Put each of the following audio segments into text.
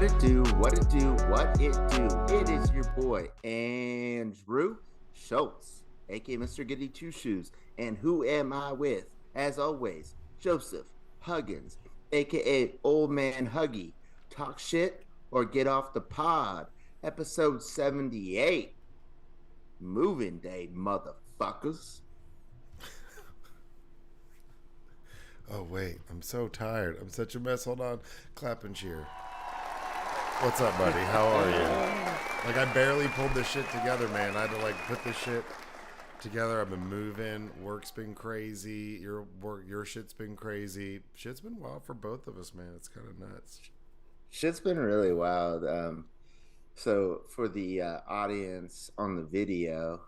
it do, what it do, what it do. It is your boy, Andrew Schultz, aka Mr. Goody Two Shoes. And who am I with? As always, Joseph Huggins, aka Old Man Huggie. Talk shit or get off the pod. Episode 78. Moving day, motherfuckers. Oh, wait. I'm so tired. I'm such a mess. Hold on. Clap and cheer. What's up, buddy? How are you? Like, I barely pulled this shit together, man. I had to, put this shit together. I've been moving. Work's been crazy. Your shit's been crazy. Shit's been wild for both of us, man. It's kind of nuts. Shit's been really wild. So for the audience on the video,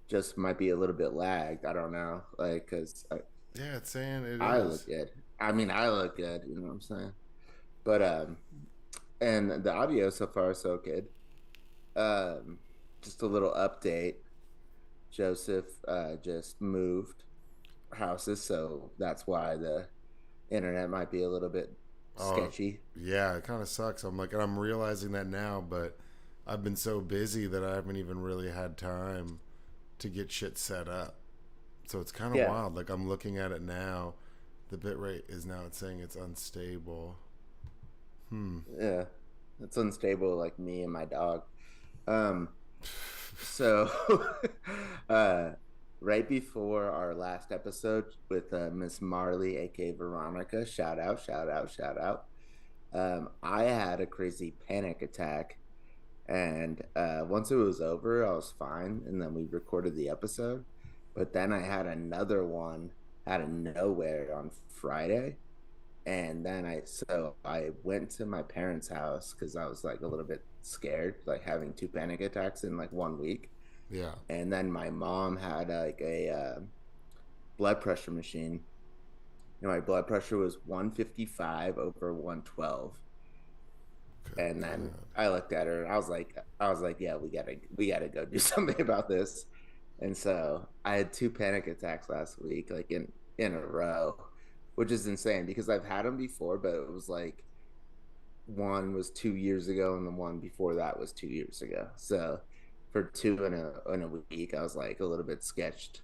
just might be a little bit lagged. I don't know, because Yeah, it's saying it I is. look good. I mean, I look good. You know what I'm saying? But and the audio so far so good. Just a little update. Joseph just moved houses, so that's why the internet might be a little bit sketchy. Yeah, it kind of sucks. And I'm realizing that now, but I've been so busy that I haven't even really had time to get shit set up. So it's kind of wild. Like, I'm looking at it now. The bitrate is now, it's saying it's unstable. Yeah, it's unstable like me and my dog. So right before our last episode with Miss Marley, aka Veronica, shout out. I had a crazy panic attack, and once it was over, I was fine, and then we recorded the episode. But then I had another one out of nowhere on Friday, and then I went to my parents' house because I was like a little bit scared, like having two panic attacks in like 1 week. Yeah. And then my mom had like a blood pressure machine. My blood pressure was 155 over 112. And then I looked at her and I was like, yeah, we gotta go do something about this. And so I had two panic attacks last week, like in a row, which is insane because I've had them before, but it was like one was 2 years ago and the one before that was 2 years ago. So for two in a week, I was like a little bit sketched.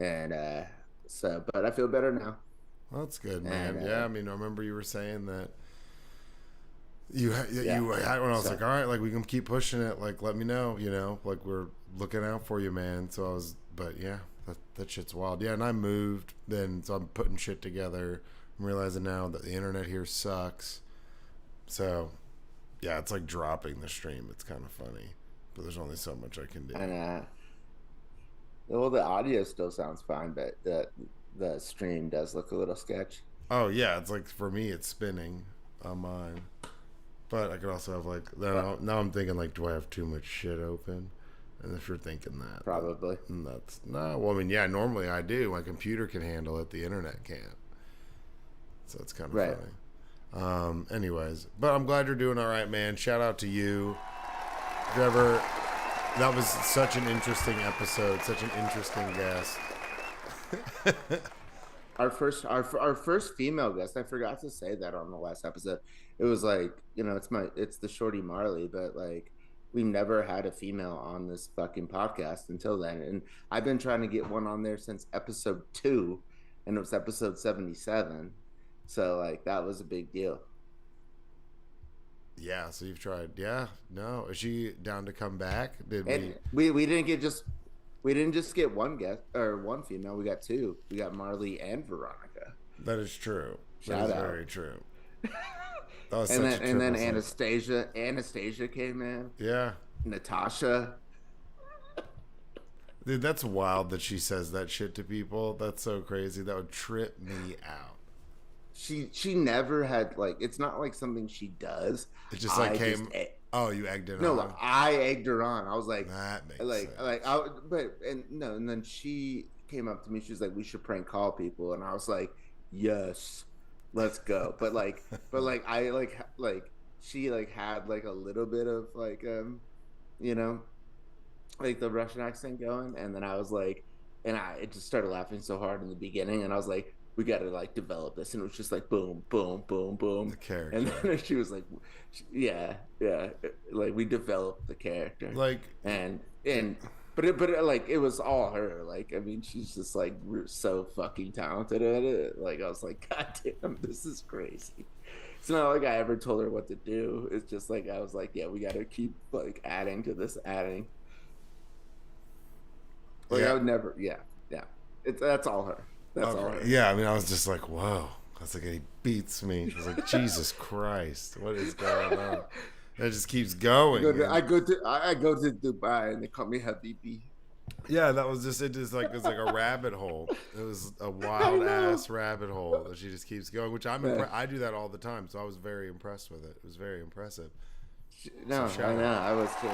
And but I feel better now. Well, that's good, man. And yeah, I mean, I remember you were saying that you had when I was like, all right, like we can keep pushing it, like let me know, like we're looking out for you, man. So I was, but yeah, that shit's wild. Yeah, and I moved then, so I'm putting shit together. I'm realizing now that the internet here sucks. So yeah, it's like dropping the stream. It's kind of funny, but there's only so much I can do. And well, the audio still sounds fine, but the stream does look a little sketch. Oh yeah, it's like for me, it's spinning on mine. But I could also have now I'm thinking like, do I have too much shit open? And if you're thinking that, probably that's no. Well, I mean, yeah, normally I do. My computer can handle it. The internet can't. So it's kind of funny. Anyways, but I'm glad you're doing all right, man. Shout out to you, Trevor. That was such an interesting episode. Such an interesting guest. Our first female guest. I forgot to say that on the last episode. It was like, it's the Shorty Marley, but like we never had a female on this fucking podcast until then. And I've been trying to get one on there since episode 2, and it was episode 77. So like that was a big deal. Yeah, so you've tried. Yeah, no. Is she down to come back? We didn't just get one guest or one female. We got two. We got Marley and Veronica. That is true. Shout that is out. Very true. That was and then Anastasia came in. Yeah. Natasha. Dude, that's wild that she says that shit to people. That's so crazy. That would trip me out. She never had, like, it's not like something she does. It just like came. You egged it on. No, I egged her on. I was like, that makes sense. And then she came up to me. She was like, we should prank call people, and I was like, yes, let's go. But she like had like a little bit of like like the Russian accent going, and then I was like, and I just started laughing so hard in the beginning, and I was like, we got to like develop this, and it was just like boom, boom, boom, boom, The and character. then she was like, yeah, yeah, like we developed the character, Like, and but like it was all her. Like I mean, she's just like so fucking talented at it. Like I was like, God damn, this is crazy. It's not like I ever told her what to do. It's just like I was like, yeah, we got to keep like adding to this, adding. Like I yeah. would never, yeah, yeah. It's that's all her. That's all Okay. her. Yeah, I mean, I was just like, whoa. I was like, he beats me. I was like, Jesus Christ, what is going on? And it just keeps going. And I go to Dubai and they call me Habibi. yeah, that was just it. Just like it's like a rabbit hole. It was a I wild know. ass rabbit hole that she just keeps going. Which I'm Man, I do that all the time, so I was very impressed with it. It was very impressive. So no, I shout know. out. I was too.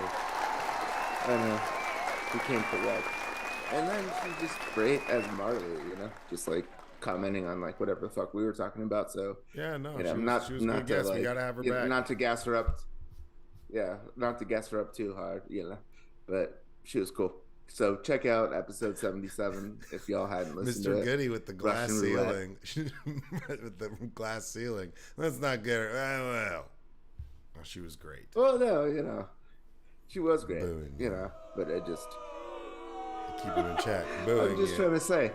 I know. She came correct. And then she's just great as Marley, just like commenting on like whatever the fuck we were talking about. So, Yeah, no, she not was a good to guest. We like, gotta have her back. not to gas her up. Yeah, not to gas her up too hard, but she was cool. So check out episode 77 if y'all hadn't listened Mr. to it. Goody with the glass Russian roulette. ceiling. With the glass ceiling. Let's not get her. Well, oh, she was great. Well, no, she was great, Booing you. but it just, Keep him in check. I'm Booing just you. trying to say,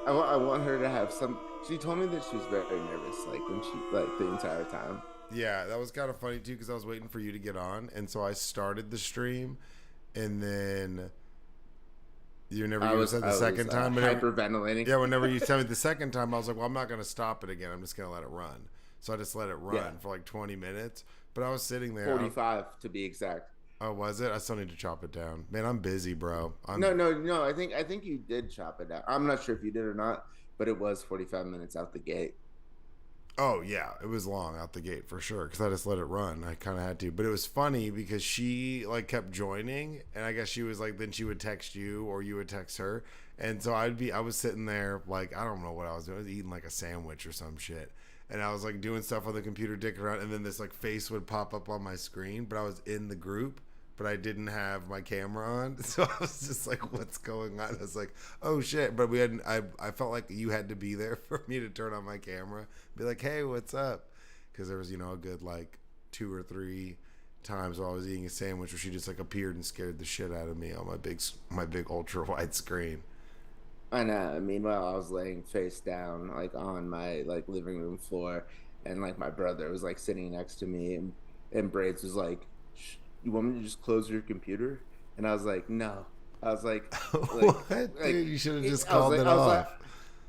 I want her to have some. She told me that she was very nervous, like when she, like the entire time. Yeah, that was kind of funny too because I was waiting for you to get on, and so I started the stream, and then you said the second time, hyperventilating. yeah, whenever you said it the second time, I was like, well, I'm not gonna stop it again. I'm just gonna let it run. So I just let it run for like 20 minutes. But I was sitting there. 45 to be exact. Oh, was it? I still need to chop it down. Man, I'm busy, bro. No. I think you did chop it down. I'm not sure if you did or not, but it was 45 minutes out the gate. Oh yeah, it was long out the gate for sure because I just let it run. I kind of had to, but it was funny because she like kept joining, and I guess she was like, then she would text you or you would text her, and so I was sitting there like I don't know what I was doing. I was eating like a sandwich or some shit, and I was like doing stuff on the computer, dicking around, and then this like face would pop up on my screen, but I was in the group. But I didn't have my camera on, so I was just like, "What's going on?" I was like, "Oh shit!" But we hadn't. I felt like you had to be there for me to turn on my camera, be like, "Hey, what's up?" Because there was a good like 2 or 3 times while I was eating a sandwich where she just like appeared and scared the shit out of me on my big ultra wide screen. I know. Meanwhile, I was laying face down, like on my like living room floor, and like my brother was like sitting next to me, and Braids was like, "You want me to just close your computer?" And I was like, "No." I was like, What, dude? You should have just called it I was off.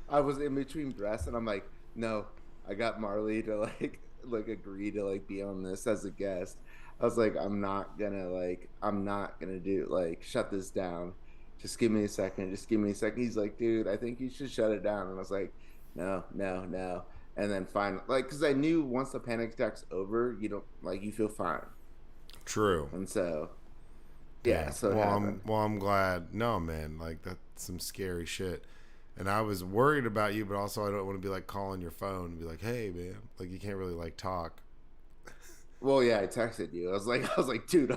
I was in between breaths, and I'm like, "No." I got Marley to like agree to like be on this as a guest. I was like, I'm not gonna do like shut this down. Just give me a second. Just give me a second. He's like, dude, I think you should shut it down. And I was like, no, no, no. And then finally, like, because I knew once the panic attack's over, you don't like you feel fine. True. And so, yeah. Yeah. So it Well, happened. I'm glad. No, man, like that's some scary shit. And I was worried about you, but also I don't want to be like calling your phone and be like, "Hey, man," like you can't really like talk. Well, yeah, I texted you. I was like, dude,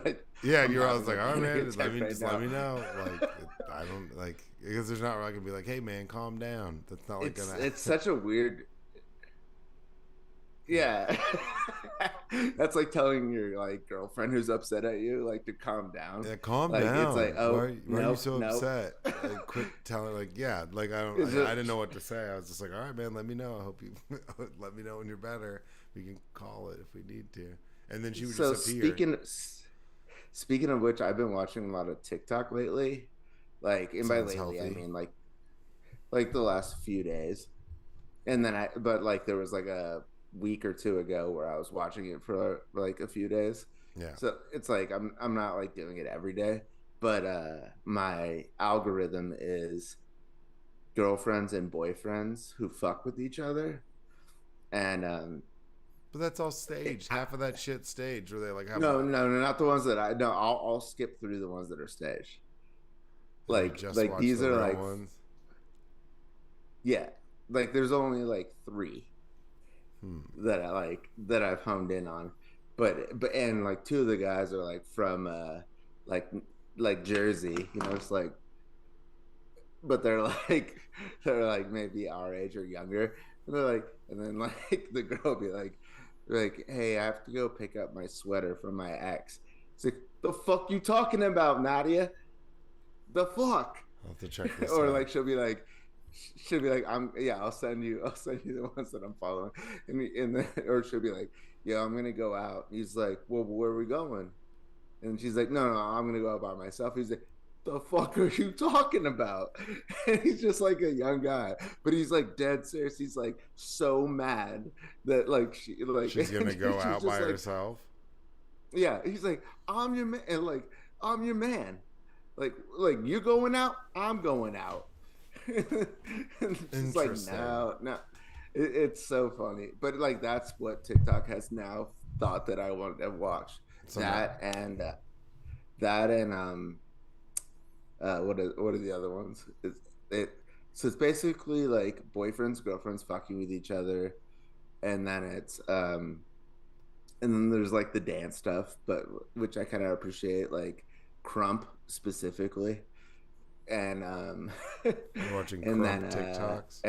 Yeah, I'm I having was like, a "All right, panic man, just attack right let now. me know." Like, I don't like because there's not where I can be like, "Hey, man, calm down." That's not like gonna. It's such a weird. Yeah. That's like telling your like girlfriend who's upset at you like to calm down. Yeah, calm Like it's down. like, oh, Why are you nope, so nope. upset? Like, quit telling. Like, yeah, like Is I it didn't know what to say. I was just like, all right, man, let me know. I hope you let me know when you're better. We can call it if we need to. And then she would so just appear. speaking of which, I've been watching a lot of TikTok lately. Like, and by Sounds lately I healthy. mean like the last few days. And then but like there was like a week or two ago where I was watching it for like a few days. Yeah. So it's like I'm not like doing it every day, but my algorithm is girlfriends and boyfriends who fuck with each other, and But that's all staged. Half of that shit staged where they like have no, not the ones that I no. I'll skip through the ones that are staged. and you just Like watch these the are real like ones. yeah, like there's only like three Hmm. that I've honed in on, but and like two of the guys are like from like Jersey, it's like but they're like maybe our age or younger. And they're like, and then like the girl will be like, hey, I have to go pick up my sweater from my ex. It's like, the fuck you talking about, Nadia? The fuck? I'll have to check this Or out. like she'll be like, I'll send you the ones that I'm following. And then, or she'll be like, yeah, I'm gonna go out. He's like, well, where are we going? And she's like, no, I'm gonna go out by myself. He's like, the fuck are you talking about? And he's just like a young guy, but he's like dead serious. He's like so mad that like she like She's gonna go she's out by just like, herself. yeah. He's like, I'm your man, and like I'm your man. Like you going out, I'm going out. And she's like, Interesting. no, no. It's so funny, but like that's what TikTok has now thought that I want to watch. So now, That and that and what are the other ones? It so it's basically like boyfriends, girlfriends fucking with each other, and then it's and then there's like the dance stuff, but which I kind of appreciate, like Crump specifically, and you're watching and then Crump TikToks.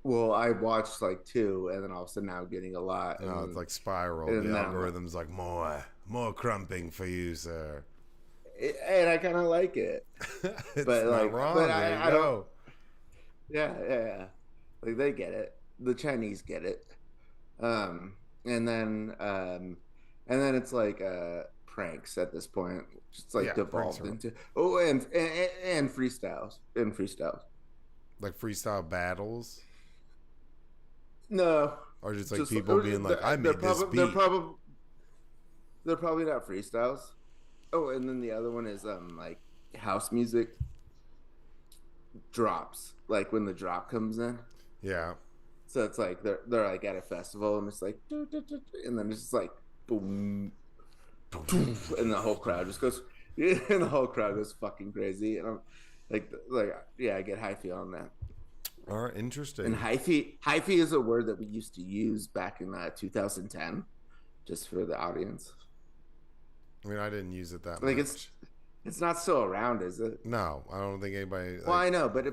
well, I watched like two, and then all of a sudden now I'm getting a lot, No, it's like spiral. The and then I'm like, algorithm's like more crumping for you, sir. and I kind of like it, It's but not like, but wrong. There you I don't, go. yeah, like they get it, the Chinese get it, um, and then it's like pranks at this point, just like Yeah, pranks devolved are into and freestyles. like freestyle battles, No, or just like just people being like, "I made this beat." they're probably not freestyles. Oh, and then the other one is like house music drops, like when the drop comes in. Yeah, So it's like they're like at a festival and it's like and then it's just like boom, and the whole crowd just goes and the whole crowd goes fucking crazy, and I'm like yeah, I get hyphy on that. all right, And interesting. hyphy is a word that we used to use back in 2010, just for the audience. I mean, I didn't use it that Like much. it's not still around, is it? No, I don't think anybody Well, like. I know, but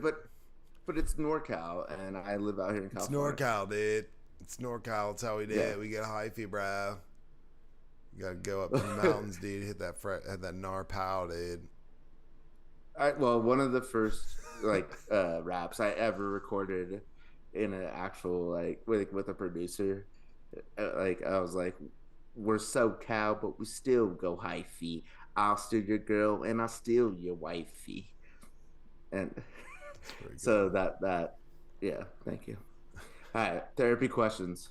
it's NorCal, and I live out here in It's California. NorCal, dude. It's NorCal. It's how we Yeah. did. We get hyphy, bro. You gotta go up to the mountains, dude. Hit that NarPow, dude. Well, one of the first like raps I ever recorded in an actual like with a producer, like I was like, "We're so cow, but we still go hyphy. I'll steal your girl, and I'll steal your wifey." And It's pretty so good. yeah, thank you. All right, therapy questions.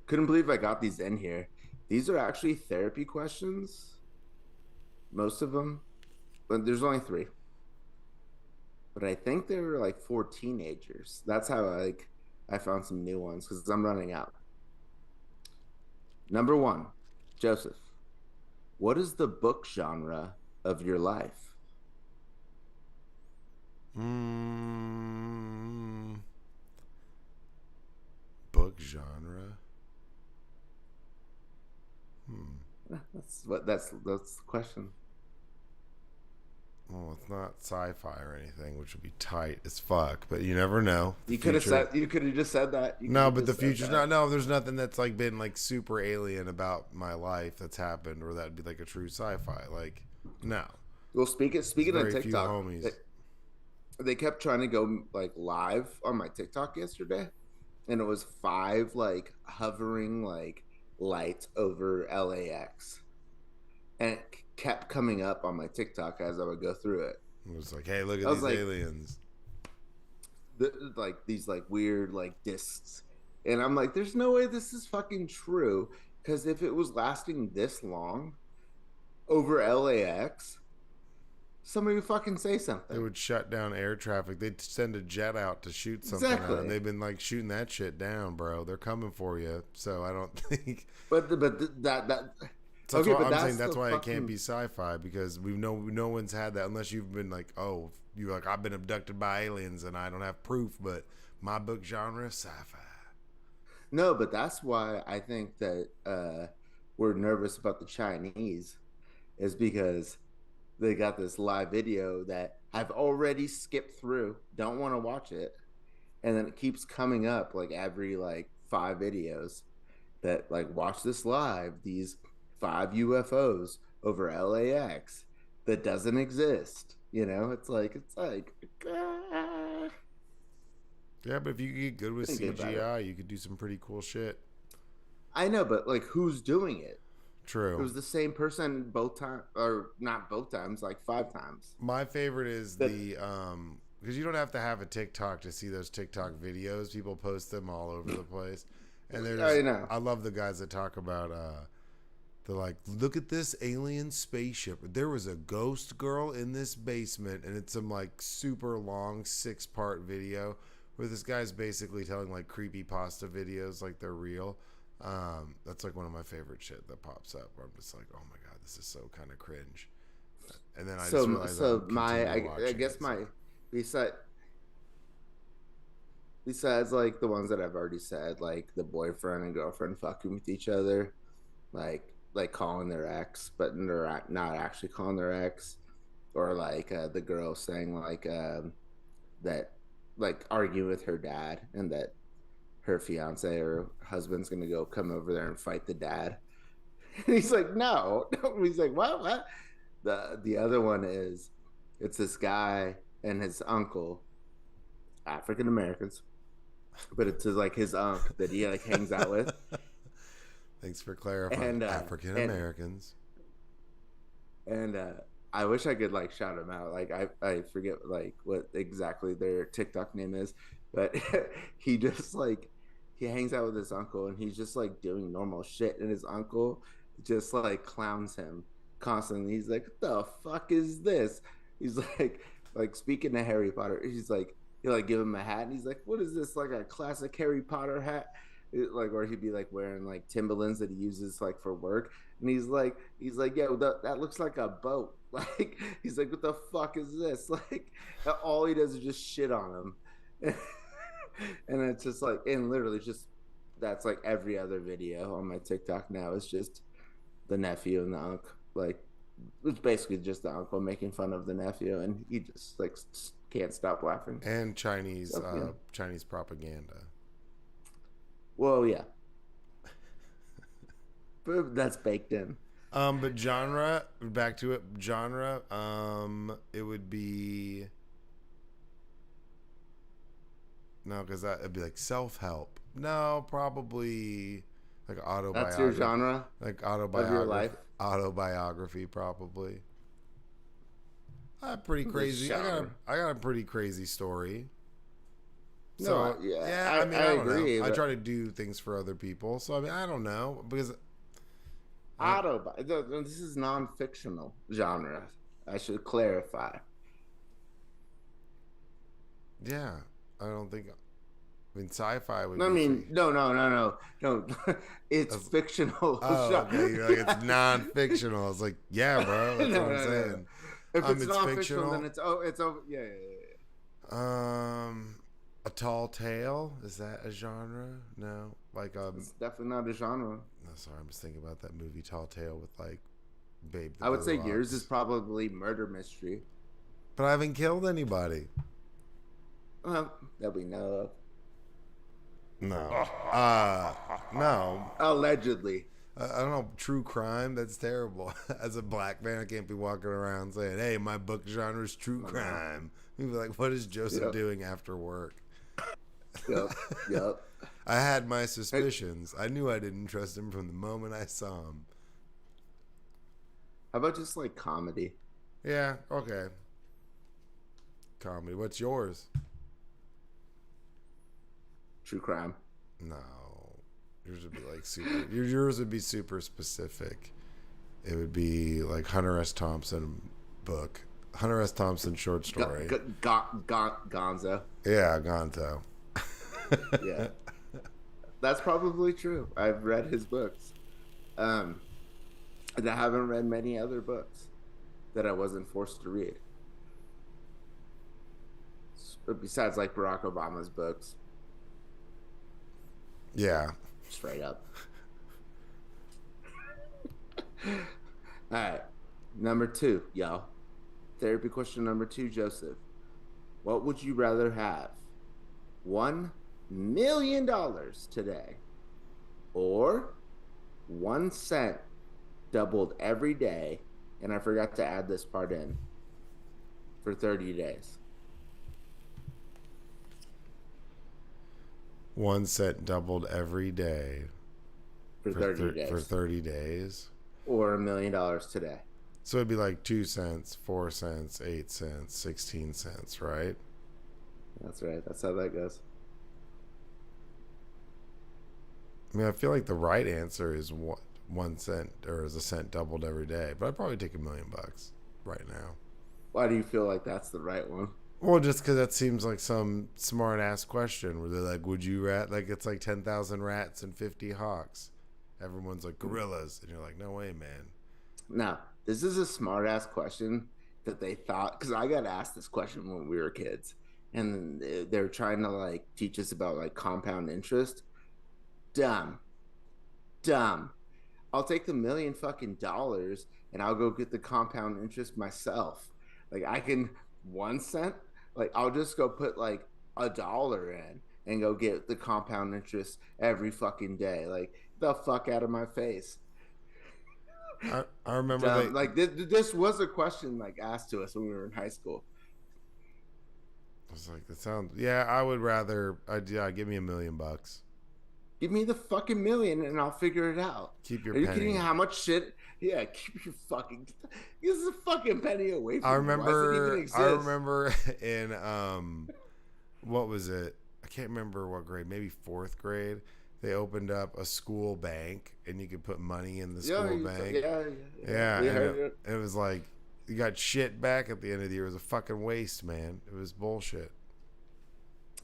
Couldn't believe I got these in here. These are actually therapy questions, most of them, but there's only three. But I think they were like for teenagers. That's how I found some new ones because I'm running out. Number one, Joseph. What is the book genre of your life? Mm, book genre. Hmm. That's the question. Well, it's not sci-fi or anything, which would be tight as fuck. But you never know. The You could have future. said you could have just said that. You could No, have but the just said future's not. that. No, there's nothing that's like been like super alien about my life that's happened, or that'd be like a true sci-fi. Like, no. Well, There's speaking of very few TikTok, homies. they kept trying to go like live on my TikTok yesterday, and it was five like hovering like lights over LAX, and it kept coming up on my TikTok as I would go through it. It was like, hey, look at I was these like, aliens. like these like weird like discs, and I'm like, there's no way this is fucking true, because if it was lasting this long over LAX, somebody would fucking say They something. would shut down air traffic. They'd send a jet out to shoot something out, and Exactly. they've been like shooting that shit down, bro. They're coming for you. So I don't think. That So that's okay, why but I'm saying that's that's the why it can't fucking be sci-fi because we know no one's had that unless you've been like, oh, you're like I've been abducted by aliens and I don't have proof, but my book genre is sci-fi. no, but that's why I think that we're nervous about the Chinese, is because they got this live video that I've already skipped through, don't want to watch it, and then it keeps coming up like every like 5 videos that like watch this live, these 5 UFOs over LAX that doesn't exist. It's like ah, Yeah, but if you get good with thinking about it. CGI, you could do some pretty cool shit. I know, but like who's doing it? It True. was the same person both times, or not both times, like 5 times. My favorite is That the because you don't have to have a TikTok to see those TikTok videos. People post them all over the place, and I there's know. I love the guys that talk about they're like, look at this alien spaceship. There was a ghost girl in this basement, and it's some like super long 6-part video where this guy's basically telling like creepy pasta videos like they're real. That's like one of my favorite shit that pops up where I'm just like, oh my god, this is so kind of cringe. And then I just So realized so I'm my continue I watching guess it. So. my beside besides like the ones that I've already said, like the boyfriend and girlfriend fucking with each other, like calling their ex, but they're not actually calling their ex, or like the girl saying like that, like arguing with her dad, and that her fiance or husband's gonna go come over there and fight the dad. And he's like, no, no. He's like, what? The other one is, it's this guy and his uncle, African Americans, but it's like his uncle that he like hangs out with, Thanks for clarifying. and African and Americans. and I wish I could like shout them out. Like I forget like what exactly their TikTok name is, but he just like he hangs out with his uncle, and he's just like doing normal shit, and his uncle just like clowns him constantly. He's like, "What the fuck is this?" He's like speaking to Harry Potter. He's like he like give him a hat, and he's like, "What is this? Like a classic Harry Potter hat?" Like, or he'd be like wearing like Timberlands that he uses like for work, and he's like, yeah, that looks like a boat. Like, he's like, what the fuck is this? Like, all he does is just shit on him. And it's just like, and literally just that's like every other video on my TikTok now is just the nephew and the uncle. Like, it's basically just the uncle making fun of the nephew, and he just like can't stop laughing. And Chinese So yeah, Chinese propaganda. well, yeah, but that's baked in. But genre, back to it. Genre, it would be no, because that would be like self help. No, probably like That's your autobiography, genre like of your life. autobiography, probably. I'm pretty This crazy. genre. I got a pretty crazy story. No, So yeah, yeah, I, I mean, I I don't know. agree. I But try to do things for other people. So I mean, I don't know because I, this is non-fictional genre. I should clarify. yeah, I don't think. I mean, sci-fi would I be. mean, no. It's That's, fictional oh, okay. You're like it's genre. non-fictional. It's like, yeah, bro. That's what I'm No. saying. If it's It's non-fictional, then fictional. it's over. Yeah. Um, a tall tale is that a genre? No, like It's definitely not a genre. no, sorry, I'm just thinking about that movie Tall Tale with like Babe the I would say Blue yours is Ox. probably murder mystery. But I haven't killed anybody. That we know of. No. No. Allegedly. I don't know. True crime. That's terrible. As a black man, I can't be walking around saying, "Hey, my book genre is true I know. crime." You'd be like, "What is Joseph Yep. doing after work?" Yep. I had my Hey, suspicions. I knew I didn't trust him from the moment I saw him. how about just like comedy? Yeah. Okay. Comedy. What's yours? True crime. No. Yours would be like super. Yours would be super specific. It would be like Hunter S. Thompson book. Hunter S. Thompson short story. Gonzo. Yeah, Gonto. Yeah, that's probably true. I've read his books. Um, and I haven't read many other books that I wasn't forced to read. Besides, like Barack Obama's books, Yeah. straight up. All right, number two, y'all. Therapy question number 2, Joseph. What would you rather have? $1 million today, or 1 cent doubled every day, and I forgot to add this part in, for 30 days. 1 cent doubled every day For 30 for days. 30 days. Or $1 million today. So it'd be like 2 cents, 4 cents, 8 cents, 16 cents, right? That's right. That's how that goes. I mean, I feel like the right answer is 1 cent, or is a cent doubled every day. But I'd probably take $1,000,000 right now. Why do you feel like that's the right one? Well, just because that seems like some smart ass question where they're like, "Would you rat?" Like it's like 10,000 rats and 50 hawks. Everyone's like gorillas, and you're like, "No way, man." Now, this is a smart ass question that they thought, because I got asked this question when we were kids, and they're trying to like teach us about like compound interest. Dumb, dumb. I'll take the million fucking dollars and I'll go get the compound interest myself. Like I can 1 cent, like I'll just go put like $1 in and go get the compound interest every fucking day. Like the fuck out of my face. I remember Dumb. Like this was a question like asked to us when we were in high school. I was like, that sounds. Yeah, I would rather. Yeah, give me $1,000,000. Give me the fucking million and I'll figure it out. Keep your Are you penny. kidding? How much shit? Yeah, keep your fucking. This is a fucking penny away from I me. Why does it even remember. exist? I remember in what was it? I can't remember what grade. Maybe fourth grade. They opened up a school bank, and you could put money in the school bank. Yeah. And it was like you got shit back at the end of the year. It was a fucking waste, man. It was bullshit.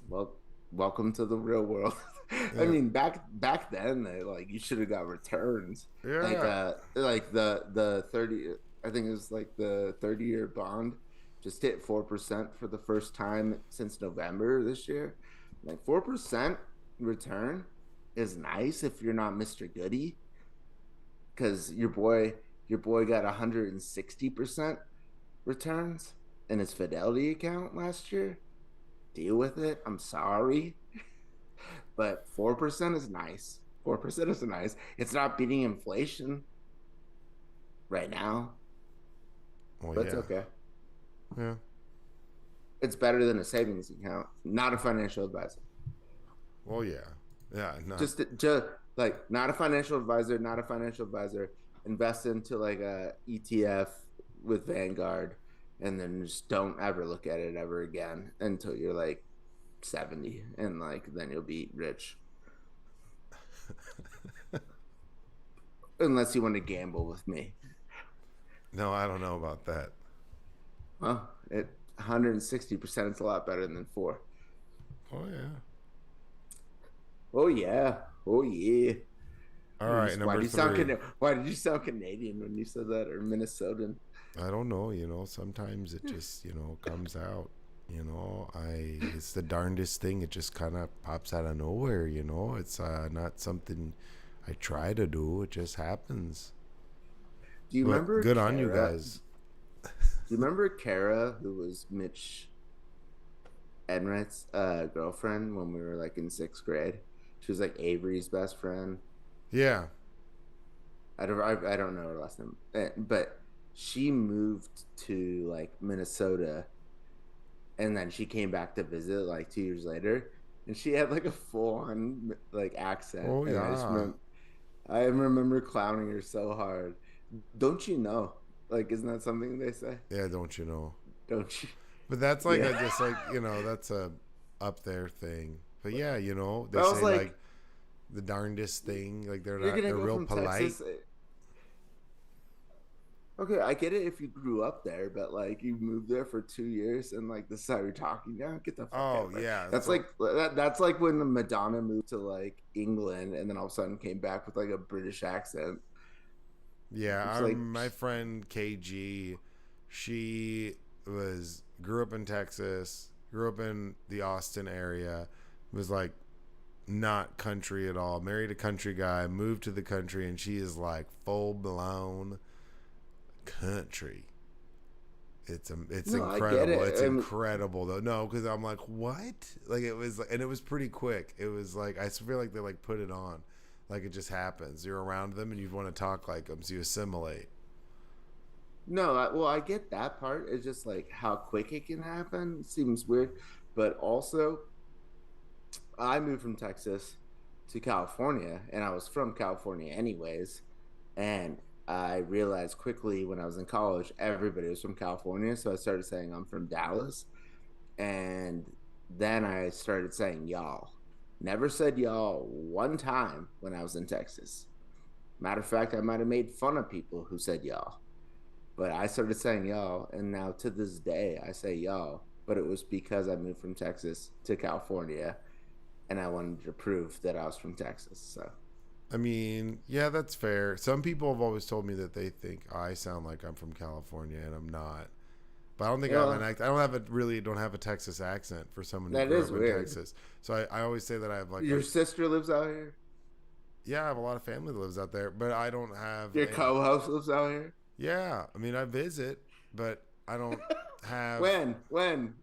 Well, welcome to the real world. Yeah. I mean, back then, like you should have got returns. Yeah. Like the 30. I think it was like the 30-year bond just hit 4% for the first time since November this year. Like 4% return is nice if you're not Mr. Goody, because your boy got 160% returns in his Fidelity account last year. Deal with it. I'm sorry, but 4% is nice. 4% is nice. It's not beating inflation right now, Well, but it's yeah. okay. Yeah. It's better than a savings account. Not a financial advisor. Well, yeah. Yeah. No. Just like not a financial advisor. Not a financial advisor. Invest into like a ETF with Vanguard, and then just don't ever look at it ever again until you're like 70, and like then you'll be rich. Unless you want to gamble with me. No, I don't know about that. Well, 160%, it's a lot better than 4. Oh yeah. Oh yeah. Oh yeah. All right, Why number did you 3. why did you sound Canadian when you said that, or Minnesotan? I don't know. Sometimes it just comes out. It's the darndest thing. It just kind of pops out of nowhere. It's not something I try to do. It just happens. Do you But remember good Kara? on you guys. Do you remember Kara, who was Mitch Enright's girlfriend when we were like in 6th grade? She was like Avery's best friend. Yeah. I don't know her last name, but she moved to like Minnesota, and then she came back to visit like 2 years later, and she had like a full-on like accent. Oh And yeah. I remember clowning her so hard. Don't you know? Like, isn't that something they say? Yeah. Don't you know? Don't you? But that's like Yeah. just like that's a up there thing. But yeah, they I was say like like, the darndest thing. Like you're gonna they're go real from polite. Texas. Okay, I get it if you grew up there, but like you moved there for 2 years and like this is how you're talking now. Get the fuck out Oh of there. yeah. That's So like that's like when the Madonna moved to like England and then all of a sudden came back with like a British accent. yeah, It's like, my friend KG, she grew up in Texas, grew up in the Austin area, was like not country at all. Married a country guy, moved to the country, and she is like full blown country. It's No, I get incredible. it. It's incredible though. No, because I'm like, what? Like it was, and it was pretty quick. It was like I feel like they like put it on, like it just happens. You're around them and you want to talk like them, so you assimilate. No, well, I get that part. It's just like how quick it can happen seems weird. But also, I moved from Texas to California, and I was from California anyways. And I realized quickly when I was in college, everybody was from California. So I started saying I'm from Dallas. And then I started saying y'all. Never said y'all one time when I was in Texas. Matter of fact, I might have made fun of people who said y'all. But I started saying y'all, and now to this day I say y'all. But it was because I moved from Texas to California, and I wanted to prove that I was from Texas. So, I mean, yeah, that's fair. Some people have always told me that they think I sound like I'm from California, and I'm not. But I don't think you I have an know, I don't have a really don't have a Texas accent for someone who that grew is up in weird. Texas. So I always say that I have like Your sister lives out here. yeah, I have a lot of family that lives out there, but I don't have Your co-host lives out here. yeah. I mean, I visit, but I don't have. When? When?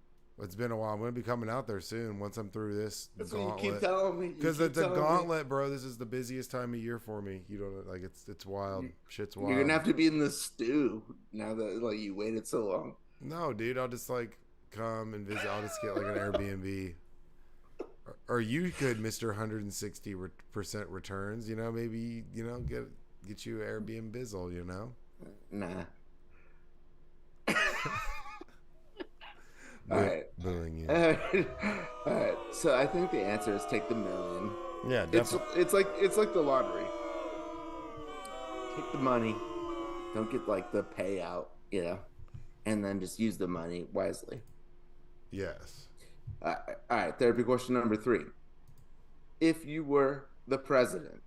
It's been a while. I'm going to be coming out there soon once I'm through this That's what you keep gauntlet. telling me. You Because keep it's a telling me. gauntlet, bro. This is the busiest time of year for me. You don't like it's wild. Shit's You're gonna wild. have to be in the stew now that like you waited so long. No, dude, I'll just like come and visit. I'll just get like an Airbnb. Or you could, Mister 160% returns. You know, maybe get you Airbnb bizzle. You know. Nah. All right. Booing you. All right. So I think the answer is take the million. Yeah, definitely. It's like the lottery. Take the money. Don't get like the payout, and then just use the money wisely. Yes. All right. Therapy question number 3. If you were the president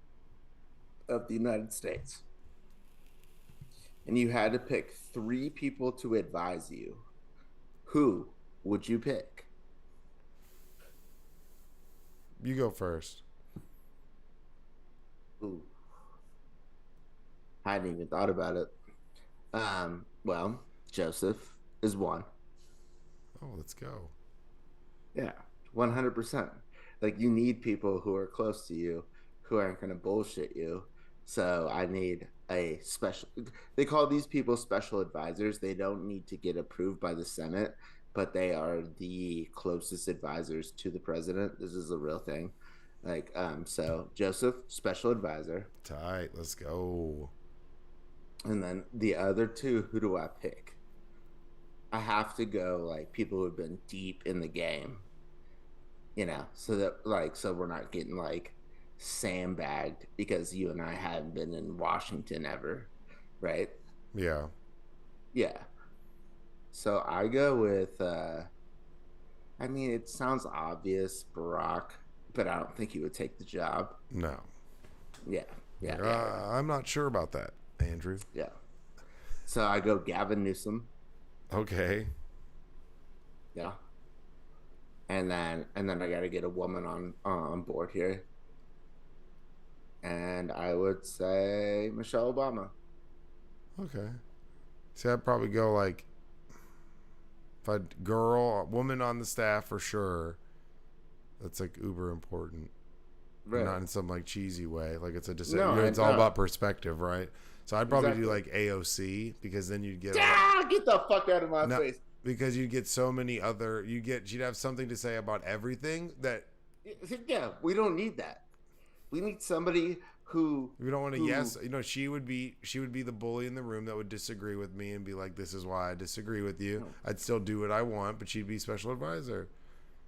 of the United States and you had to pick 3 people to advise you, who would you pick? You go first. Ooh, I hadn't even thought about it. Well, Joseph is one. Oh, let's go. Yeah, 100%. Like you need people who are close to you who aren't going to bullshit you. So I need a special, they call these people special advisors. They don't need to get approved by the Senate, but they are the closest advisors to the president. This is a real thing. So Joseph, special advisor. Tight. Let's go. And then the other 2, who do I pick? I have to go like people who have been deep in the game, so that so we're not getting like sandbagged because you and I haven't been in Washington ever, right? Yeah. Yeah. So I go with I mean it sounds obvious, Barack, but I don't think he would take the job. No. Yeah. Yeah. I'm not sure about that, Andrew. Yeah. So I go Gavin Newsom. Okay. Yeah. And then I got to get a woman on board here. And I would say Michelle Obama. Okay. See, I'd probably go like if a woman on the staff for sure. That's like uber important. Right. Not in some like cheesy way. Like it's a decision. No, It's all about perspective, right? So I'd probably do like AOC because then you'd get get the fuck out of my face. Because you'd get so many other she'd have something to say about everything that yeah, we don't need that. We need somebody who we don't want to she would be the bully in the room that would disagree with me and be like, this is why I disagree with you. I'd still do what I want, but she'd be special advisor.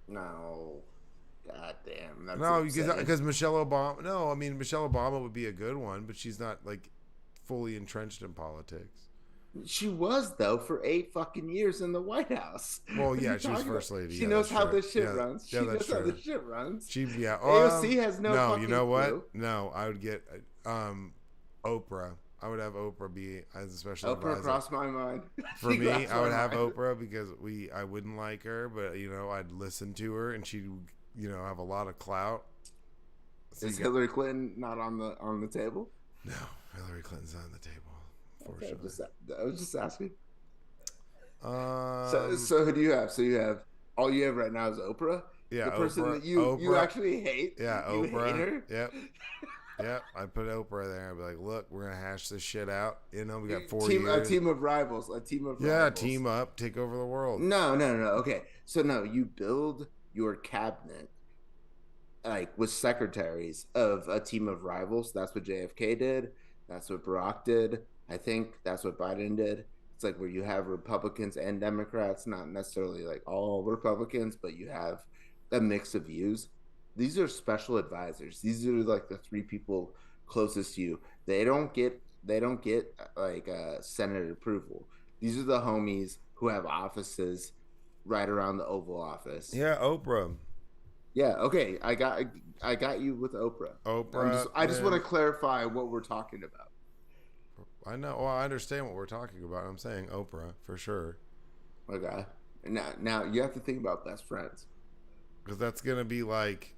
No. God damn. No, because Michelle Obama. No, I mean Michelle Obama would be a good one, but she's not like fully entrenched in politics. She was though for 8 fucking years in the White House. Well, yeah, she was first lady. She knows how this shit runs. She knows how this shit runs. AOC has no. No, you know what? clue. No, I would get Oprah. I would have Oprah be as a special advisor. Oprah crossed my mind. For me, I would have Oprah because I wouldn't like her, but I'd listen to her and she'd have a lot of clout. So Is Hillary Clinton not on the table? No, Hillary Clinton's not on the table. Okay, I was just asking. So who do you have? So you have all you have right now is Oprah, Yeah, the person Oprah. that you Oprah. actually hate. Yeah, You hate Oprah. her. Yep. Yep. I put Oprah there. I'd be like, look, we're gonna hash this shit out. You know, we got 4 years. Team of rivals. A team of Yeah, rivals. team up, take over the world. No. Okay, so no, you build your cabinet like with secretaries of a team of rivals. That's what JFK did. That's what Barack did. I think that's what Biden did. It's like where you have Republicans and Democrats, not necessarily like all Republicans, but you have a mix of views. These are special advisors. These are like the three people closest to you. They don't get like Senate approval. These are the homies who have offices right around the Oval Office. Yeah, Oprah. Yeah, okay. I got you with Oprah. Oprah. I just want to clarify what we're talking about. I know. Well, I understand what we're talking about. I'm saying Oprah for sure. Okay. Now you have to think about best friends. Because that's gonna be like,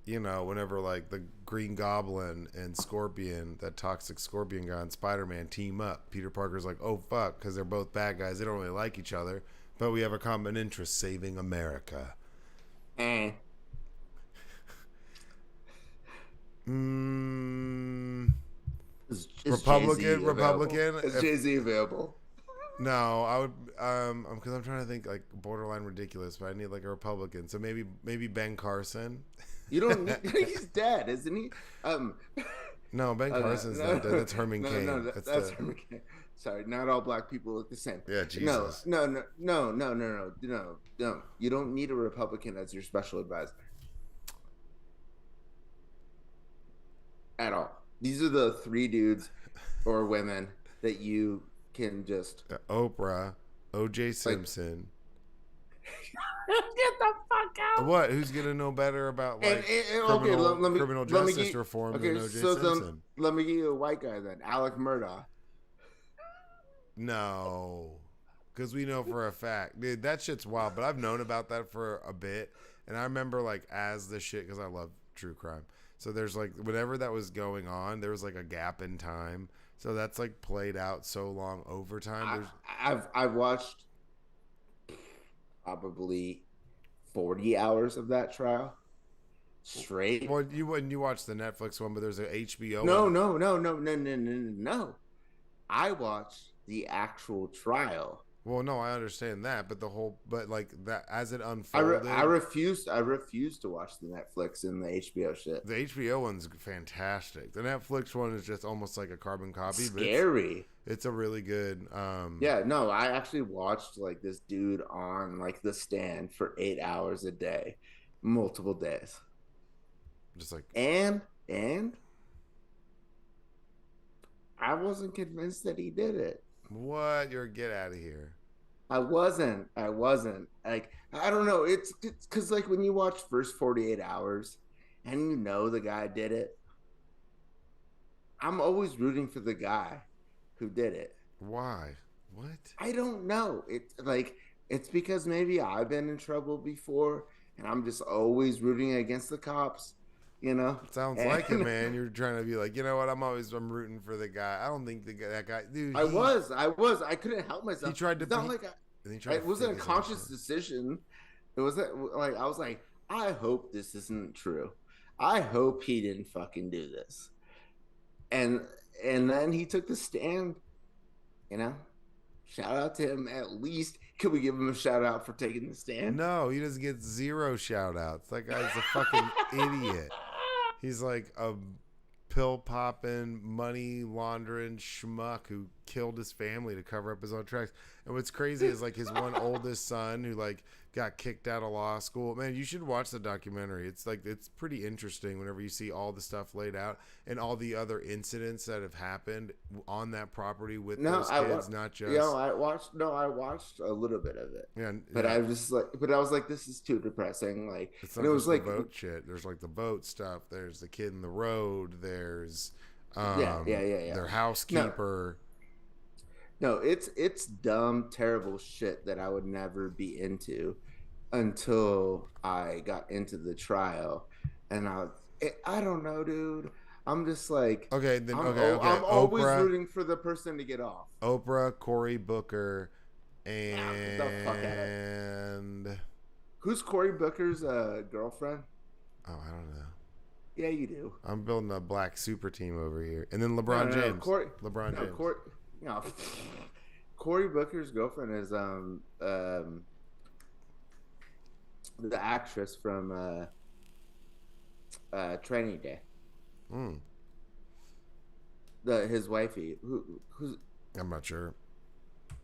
whenever like the Green Goblin and Scorpion, that toxic Scorpion guy and Spider-Man team up. Peter Parker's like, oh fuck, because they're both bad guys. They don't really like each other, but we have a common interest: saving America. Eh. Republican. Is Jay-Z available? No, I would because I'm trying to think like borderline ridiculous, but I need like a Republican. So maybe Ben Carson. You don't need, he's dead, isn't he? No, Ben Carson's not dead. That's Herman Cain. No, that's Herman Cain. Sorry, not all black people look the same. Yeah, Jesus. No. You don't need a Republican as your special advisor at all. These are the three dudes or women that you can just Oprah, O.J. Simpson. Get the fuck out! What? Who's gonna know better about like criminal justice reform than O.J. Simpson? Let me give you a white guy then, Alec Murdaugh. No, because we know for a fact, dude, that shit's wild. But I've known about that for a bit, and I remember like as the shit because I love true crime. So there's like whenever that was going on, there was like a gap in time. So that's like played out so long over time. I've watched probably 40 hours of that trial straight. Well, you wouldn't. You watch the Netflix one, but there's an HBO. No. I watched the actual trial. Well, no, I understand that, but like that as it unfolded, I refused to watch the Netflix and the HBO shit. The HBO one's fantastic. The Netflix one is just almost like a carbon copy. Scary. But it's a really good. Yeah, no, I actually watched like this dude on like the stand for 8 hours a day, multiple days. Just like and I wasn't convinced that he did it. What? Get out of here. I wasn't. Like, I don't know. It's because, like, when you watch First 48 Hours and you know the guy did it, I'm always rooting for the guy who did it. Why? What? I don't know. It's because maybe I've been in trouble before and I'm just always rooting against the cops. Sounds like it, man. You're trying to be like, you know what? I'm rooting for the guy. I don't think that guy, dude. I was. I couldn't help myself. He tried to. It's not like it wasn't a conscious decision. It wasn't like I was like, I hope this isn't true. I hope he didn't fucking do this. And then he took the stand. Shout out to him. At least could we give him a shout out for taking the stand? No, he doesn't get 0 shout outs. That guy's a fucking idiot. He's like a pill popping, money laundering schmuck who killed his family to cover up his own tracks. And what's crazy is like his one oldest son who like got kicked out of law school. Man, you should watch the documentary. It's pretty interesting whenever you see all the stuff laid out and all the other incidents that have happened on that property with those kids, not just. I watched a little bit of it. Yeah, but I was like, this is too depressing. Like, it's not just like the boat shit. There's like the boat stuff. There's the kid in the road. There's their housekeeper. No, it's dumb, terrible shit that I would never be into until I got into the trial, and I don't know, dude. I'm just like, okay. I'm always rooting for the person to get off. Oprah, Cory Booker, Nah, get the fuck out of. And Who's Cory Booker's girlfriend? oh, I don't know. Yeah, you do. I'm building a black super team over here, and then No, LeBron no, no. James. Corey. LeBron No, James. Corey. No. Cory Booker's girlfriend is the actress from Training Day. Hmm. His wifey, who's I'm not sure.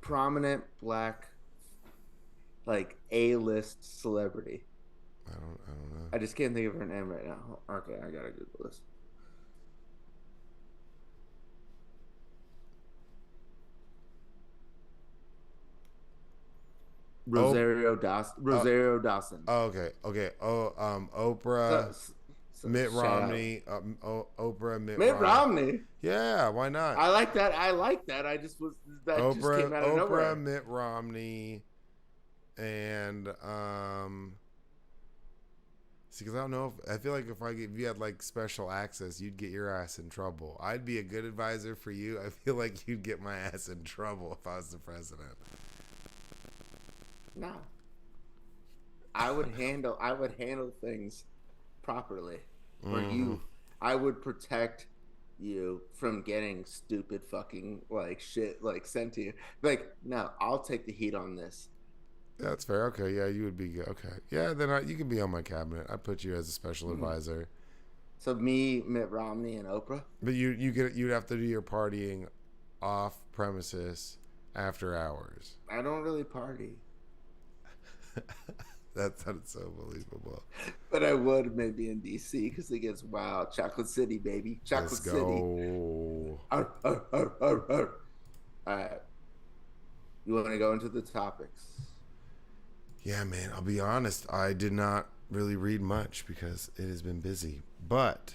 prominent black, like A-list celebrity. I don't know. I just can't think of her name right now. Okay, I gotta Google this. Rosario Dawson. Rosario Dawson. Oh, okay. Okay. Oh, Oprah, Mitt Shout out. Romney, Oprah, Mitt Mitt Romney. Romney. Yeah, why not? I like that. I like that. I just was that just came out of Oprah, nowhere. Mitt Romney, and see, because I don't know if I feel like if you had like special access, you'd get your ass in trouble. I'd be a good advisor for you. I feel like you'd get my ass in trouble if I was the president. No. I would handle things properly. For you. I would protect you from getting stupid fucking like shit like sent to you. Like, no, I'll take the heat on this. Yeah, that's fair. Okay, yeah, you would be good. Okay, yeah, then you can be on my cabinet. I put you as a special advisor. So me, Mitt Romney, and Oprah. But you'd have to do your partying off premises after hours. I don't really party. That sounded so believable. But I would maybe in DC because it gets wild. Chocolate City, baby. Chocolate Let's City. go. All right. You want to go into the topics? Yeah, man, I'll be honest. I did not really read much because it has been busy. But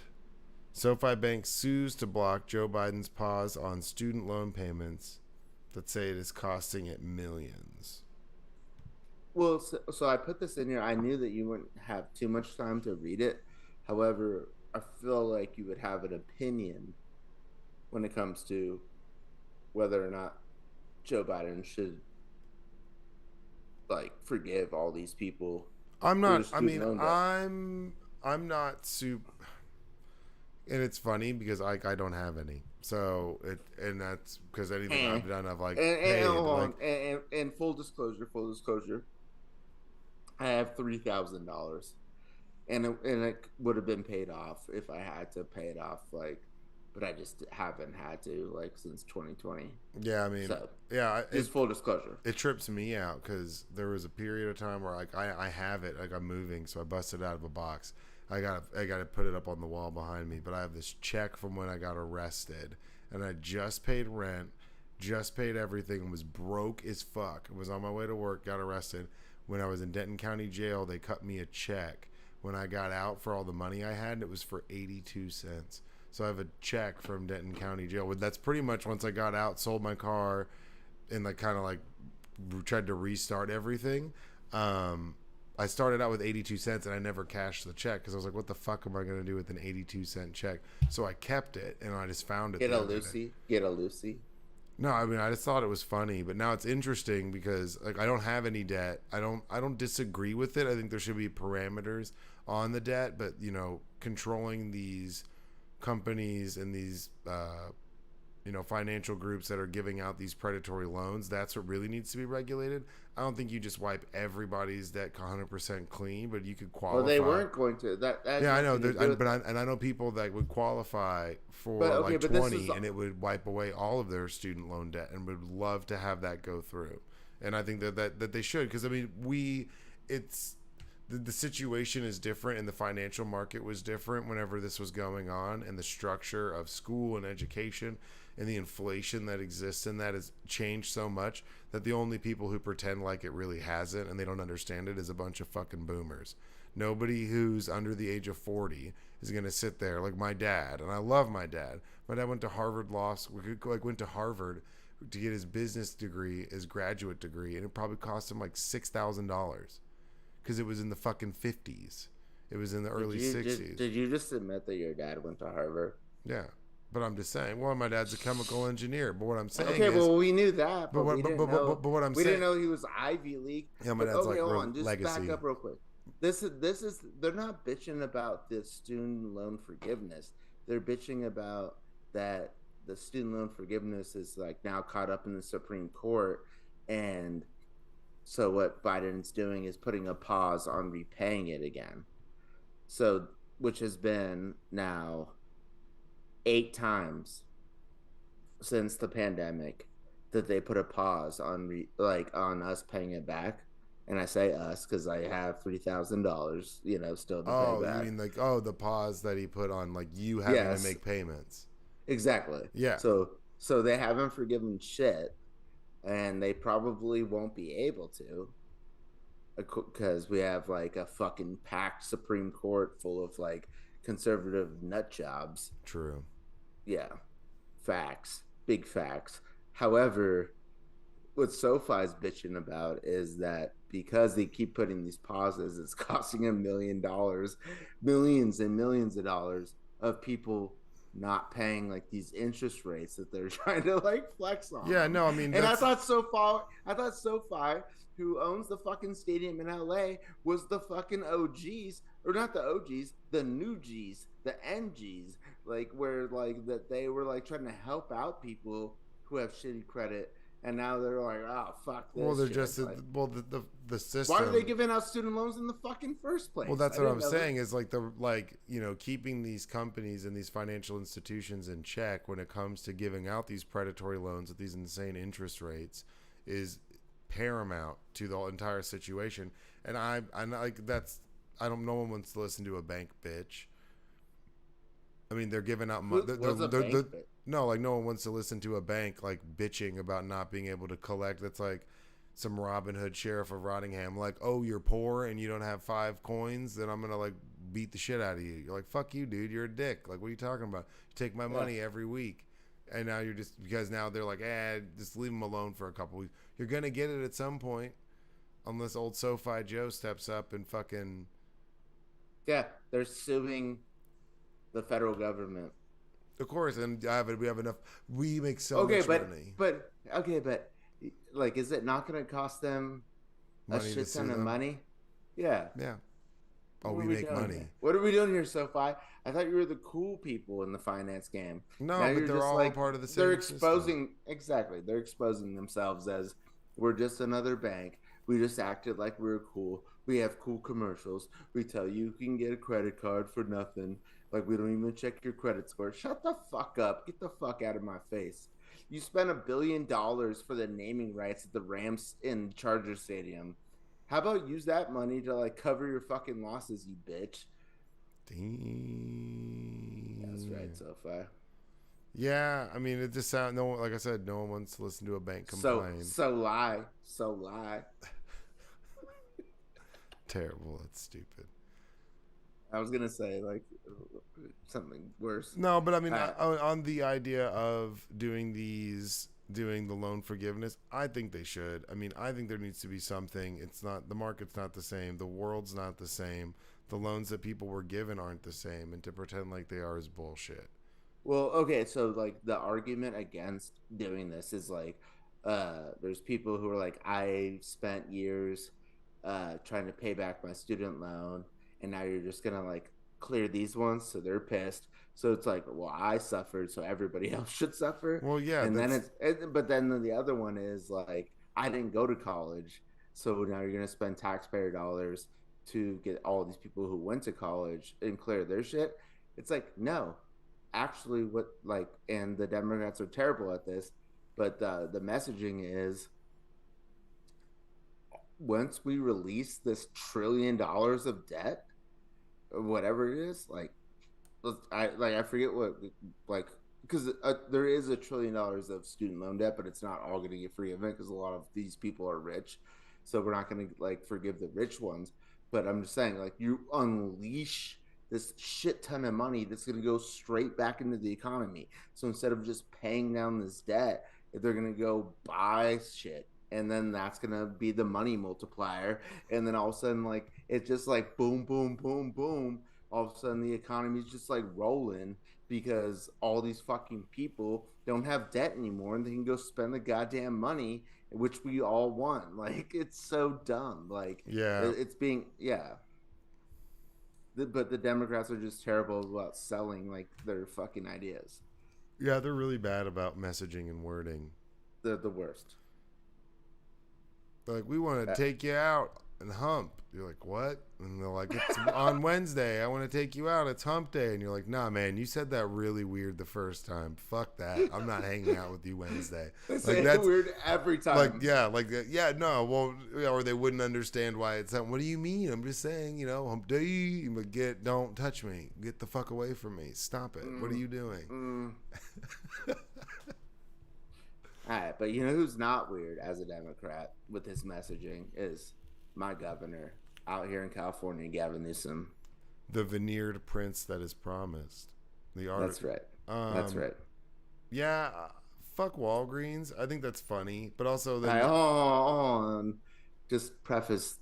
SoFi Bank sues to block Joe Biden's pause on student loan payments that say it is costing it millions. Well, so I put this in here. I knew that you wouldn't have too much time to read it. However, I feel like you would have an opinion when it comes to whether or not Joe Biden should like forgive all these people. I'm not. I mean, I'm not super. And it's funny because I don't have any. So and that's because anything I've done, I've like paid. And full disclosure, I have $3,000, and it would have been paid off if I had to pay it off. Like, but I just haven't had to like since 2020. Yeah, I mean, so, yeah, just full disclosure. It trips me out because there was a period of time where like I have it, like I'm moving, so I busted it out of a box. I gotta put it up on the wall behind me. But I have this check from when I got arrested, and I just paid rent, just paid everything, and was broke as fuck. I was on my way to work, got arrested. When I was in Denton County Jail, they cut me a check. When I got out for all the money I had, it was for 82 cents. So I have a check from Denton County Jail. That's pretty much once I got out, sold my car, and like kind of like tried to restart everything. I started out with 82 cents and I never cashed the check because I was like, what the fuck am I going to do with an 82-cent check? So I kept it and I just found it. Get a Lucy. No, I mean, I just thought it was funny, but now it's interesting because like I don't have any debt. I don't disagree with it. I think there should be parameters on the debt, but you know, controlling these companies and these financial groups that are giving out these predatory loans, that's what really needs to be regulated. I don't think you just wipe everybody's debt 100% clean, but you could qualify. Well, they weren't going to. Yeah, I know. I know people that would qualify for 20, and it would wipe away all of their student loan debt, and would love to have that go through. And I think that they should, because I mean, the situation is different, and the financial market was different whenever this was going on, and the structure of school and education and the inflation that exists in that has changed so much that the only people who pretend like it really hasn't and they don't understand it is a bunch of fucking boomers. Nobody who's under the age of 40 is going to sit there like my dad, and I love my dad. My dad went to Harvard Law School, went to Harvard to get his business degree, his graduate degree, and it probably cost him like $6,000 because it was in the fucking 50s. It was in the early 60s. Did you just admit that your dad went to Harvard? Yeah. But I'm just saying. Well, my dad's a chemical engineer. But what I'm saying Okay, is, well, we knew that, but but what, but what I'm we didn't saying, know he was Ivy League. yeah, my But dad's okay, like hold on, just back legacy. up real quick. This is they're not bitching about the student loan forgiveness. They're bitching about that the student loan forgiveness is like now caught up in the Supreme Court, and so what Biden's doing is putting a pause on repaying it again. So which has been now 8 times since the pandemic that they put a pause on like on us paying it back. And I say us because I have $3,000, still to pay Oh, you back. mean like the pause that he put on like you having to Yes, make payments? exactly. Yeah, So they haven't forgiven shit, and they probably won't be able to because we have like a fucking packed Supreme Court full of like conservative nut jobs. true. Yeah, facts, big facts. However, what SoFi's bitching about is that because they keep putting these pauses, it's costing $1 million, millions and millions of dollars of people not paying like these interest rates that they're trying to like flex on Yeah, them. no, I mean And that's I thought SoFi, who owns the fucking stadium in LA, was the fucking OGs, or not the OGs, the new G's, the NGs, like where like that they were like trying to help out people who have shitty credit, and now they're like, oh fuck well, this they're shit. just Like, well the why are they system. giving out student loans in the fucking first Well, place? that's I what didn't I'm know that. saying is like keeping these companies and these financial institutions in check when it comes to giving out these predatory loans at these insane interest rates is paramount to the entire situation. And I like that's I don't no one wants to listen to a bank bitch. I mean, they're giving out money. What's a bank bit? No, like no one wants to listen to a bank like bitching about not being able to collect. That's like some Robin Hood sheriff of Rottingham, like, oh, you're poor and you don't have 5 coins, then I'm gonna like beat the shit out of you. You're like, fuck you, dude. You're a dick. Like, what are you talking about? You take my Yeah. money every week, and now you're just because now they're like, just leave them alone for a couple weeks. You're gonna get it at some point, unless old SoFi Joe steps up and fucking. Yeah, they're suing the federal government. Of course, and we have enough. We make so Okay, much money. but like, is it not going to cost them a Money to shit sue ton of them. money? Yeah. Yeah. Oh, What are we we make doing money. here? What are we doing here, SoFi? I thought you were the cool people in the finance game. Now No, but you're they're just all a like part of the they're same system. exposing exactly. They're exposing themselves as we're just another bank. We just acted like we were cool. We have cool commercials. We tell you can get a credit card for nothing. Like we don't even check your credit score. Shut the fuck up. Get the fuck out of my face. You spent $1 billion for the naming rights at the Rams in Charger Stadium. How about use that money to like cover your fucking losses, you bitch? That's right, Damn. SoFi. Yeah, I mean, it just sounds no. Like I said, no one wants to listen to a bank complain. So lie. Terrible. That's stupid. I was gonna say like something worse. No, but I mean, Uh, on the idea of doing the loan forgiveness, I think they should. I mean, I think there needs to be something. It's not the market's not the same. The world's not the same. The loans that people were given aren't the same, and to pretend like they are is bullshit. Well, okay, so like the argument against doing this is like there's people who are like I spent years trying to pay back my student loan, and now you're just gonna like clear these ones, so they're pissed. So it's like, well, I suffered, so everybody else should suffer. Well, yeah, And then that's but then the other one is like I didn't go to college, so now you're gonna spend taxpayer dollars to get all these people who went to college and clear their shit. It's like, no, actually what like, and the Democrats are terrible at this, but the messaging is once we release this $1 trillion of debt or whatever it is, like I forget what like because there is $1 trillion of student loan debt, but it's not all going to get forgiven because a lot of these people are rich, so we're not going to like forgive the rich ones. But I'm just saying, like you unleash this shit ton of money that's going to go straight back into the economy. So instead of just paying down this debt, they're going to go buy shit, and then that's gonna be the money multiplier, and then all of a sudden like it's just like boom boom boom boom, all of a sudden the economy's just like rolling because all these fucking people don't have debt anymore and they can go spend the goddamn money, which we all want. Like it's so dumb. Like Yeah. it's being, yeah. But the Democrats are just terrible about selling like their fucking ideas. Yeah, they're really bad about messaging and wording. They're the worst. They're like, we want to Uh, take you out and hump. You're like, what? And they're like, it's on Wednesday. I want to take you out. It's hump day. And you're like, nah, man, you said that really weird the first time. Fuck that. I'm not hanging out with you Wednesday. they Like say it that's weird every like, time. yeah, like, yeah, no, well, yeah, or they wouldn't understand why it's. What do you mean? I'm just saying, hump day. But don't touch me. Get the fuck away from me. Stop it. What are you doing? All right, but you know who's not weird as a Democrat with his messaging is my governor out here in California, Gavin Newsom. The veneered prince that is promised. The That's article. right. That's right. Yeah, fuck Walgreens. I think that's funny, but also All right, then. hold on. Just preface,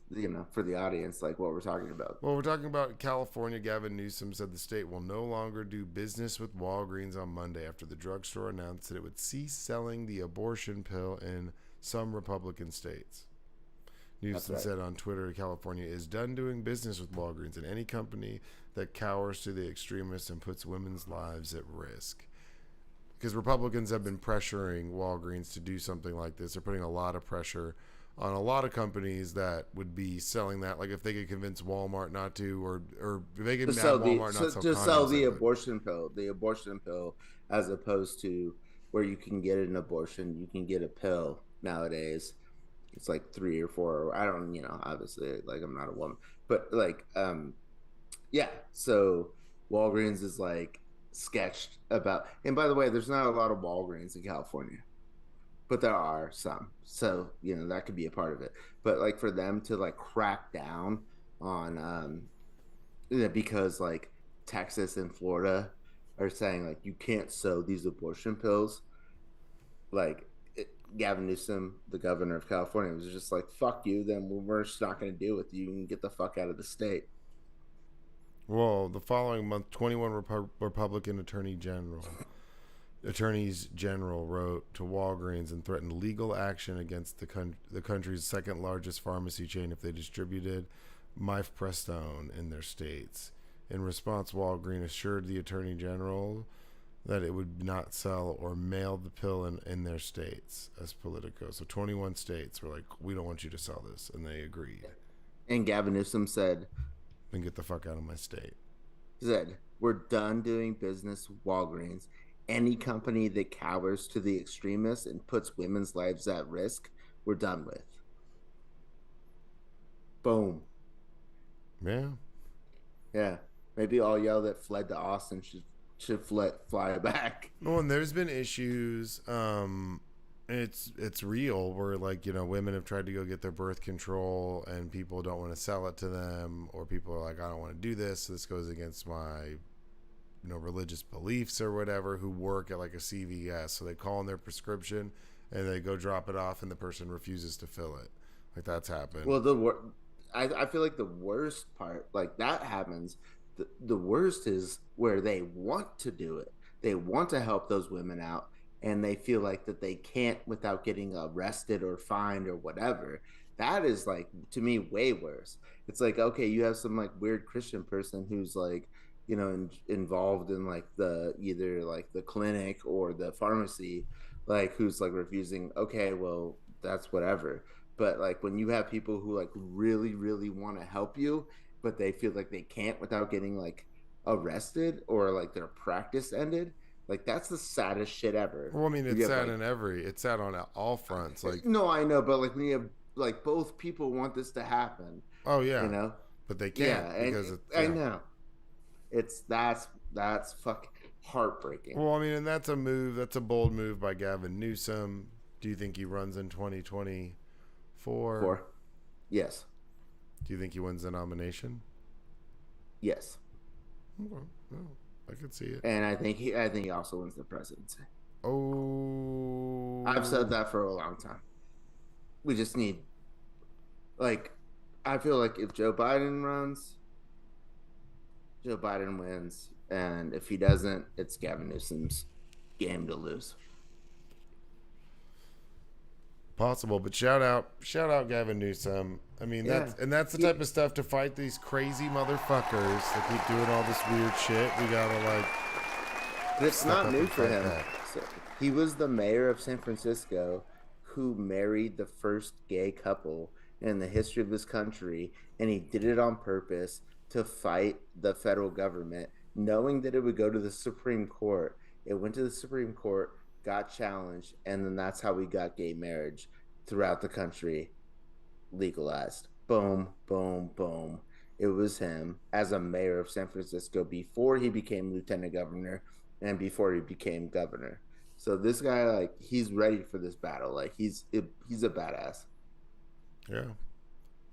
for the audience, like what we're talking about. Well, we're talking about California. Gavin Newsom said the state will no longer do business with Walgreens on Monday after the drugstore announced that it would cease selling the abortion pill in some Republican states. Newsom said on Twitter, California is done doing business with Walgreens and any company that cowers to the extremists and puts women's lives at risk. Because Republicans have been pressuring Walgreens to do something like this. They're putting a lot of pressure on a lot of companies that would be selling that. Like if they could convince Walmart not to, or if they could have Walmart not sell to sell condoms, the abortion pill, as opposed to where you can get an abortion, you can get a pill nowadays. It's like 3 or 4. I don't, obviously, like I'm not a woman, but like, yeah. So Walgreens is like sketched about. And by the way, there's not a lot of Walgreens in California, but there are some. So that could be a part of it. But like for them to like crack down on, because like Texas and Florida are saying like you can't sell these abortion pills, like Gavin Newsom, the governor of California, was just like, fuck you, then we're just not going to deal with you. You can get the fuck out of the state. Well, the following month, 21 Republican attorneys general wrote to Walgreens and threatened legal action against the country's second largest pharmacy chain if they distributed mifepristone in their states. In response, Walgreens assured the attorney general that it would not sell or mail the pill in their states as Politico. So 21 states were like, we don't want you to sell this, and they agreed. And Gavin Newsom said, then get the fuck out of my state. We're done doing business with Walgreens. Any company that cowers to the extremists and puts women's lives at risk, we're done with. Boom. Yeah. Yeah. Maybe all y'all that fled to Austin should fly back. Well, and there's been issues. It's real where like women have tried to go get their birth control and people don't want to sell it to them, or people are like, I don't want to do this. This goes against my religious beliefs or whatever. Who work at like a CVS, so they call in their prescription and they go drop it off, and the person refuses to fill it. Like that's happened. Well, I feel like the worst part, like that happens. The worst is where they want to do it. They want to help those women out, and they feel like that they can't without getting arrested or fined or whatever. That is like, to me, way worse. It's like, okay, you have some like weird Christian person who's like, involved in like either like the clinic or the pharmacy, like who's like refusing. Okay, well, that's whatever. But like when you have people who like really, really want to help you, but they feel like they can't without getting like arrested or like their practice ended, like that's the saddest shit ever. Well, I mean, it's sad it's sad on all fronts. Like, no, I know, but like when you have like both people want this to happen. Oh yeah, but they can't because I know that's fucking heartbreaking. Well, I mean, and that's a move. That's a bold move by Gavin Newsom. Do you think he runs in 2024? Yes. Do you think he wins the nomination? Yes. Okay. Well, I could see it. And I think he also wins the presidency. Oh. I've said that for a long time. We just need, like, I feel like if Joe Biden runs, Joe Biden wins, and if he doesn't, it's Gavin Newsom's game to lose. Possible, but shout out Gavin Newsom. I mean, Yeah, that's the he, type of stuff to fight these crazy motherfuckers that keep doing all this weird shit. We gotta like but it's step not up new and for fight him. back. So he was the mayor of San Francisco who married the first gay couple in the history of this country, and he did it on purpose to fight the federal government, knowing that it would go to the Supreme Court. It went to the Supreme Court, got challenged, and then that's how we got gay marriage throughout the country legalized. Boom, boom, boom. It was him as a mayor of San Francisco before he became lieutenant governor and before he became governor. So this guy, like, he's ready for this battle. Like, he's a badass. Yeah,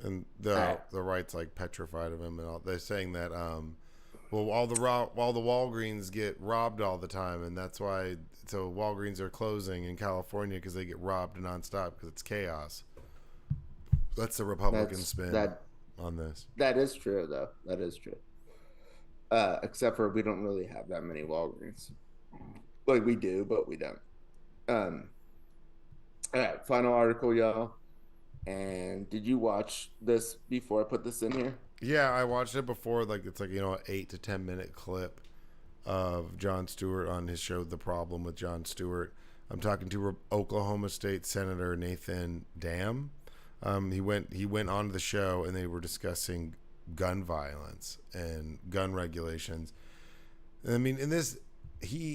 and All right. the right's like petrified of him, and all. They're saying that well, all the Walgreens get robbed all the time, and that's why so Walgreens are closing in California because they get robbed nonstop because it's chaos. That's the Republican That's spin that on this. that is true though. That is true. Except for we don't really have that many Walgreens. Like we do, but we don't. Um, all right, final article, y'all. And did you watch this before I put this in here? Yeah, I watched it before. Like it's like an 8 to 10 minute clip of Jon Stewart on his show, The Problem with Jon Stewart. I'm talking to Oklahoma State Senator Nathan Dam. He went on to the show and they were discussing gun violence and gun regulations. I mean, in this,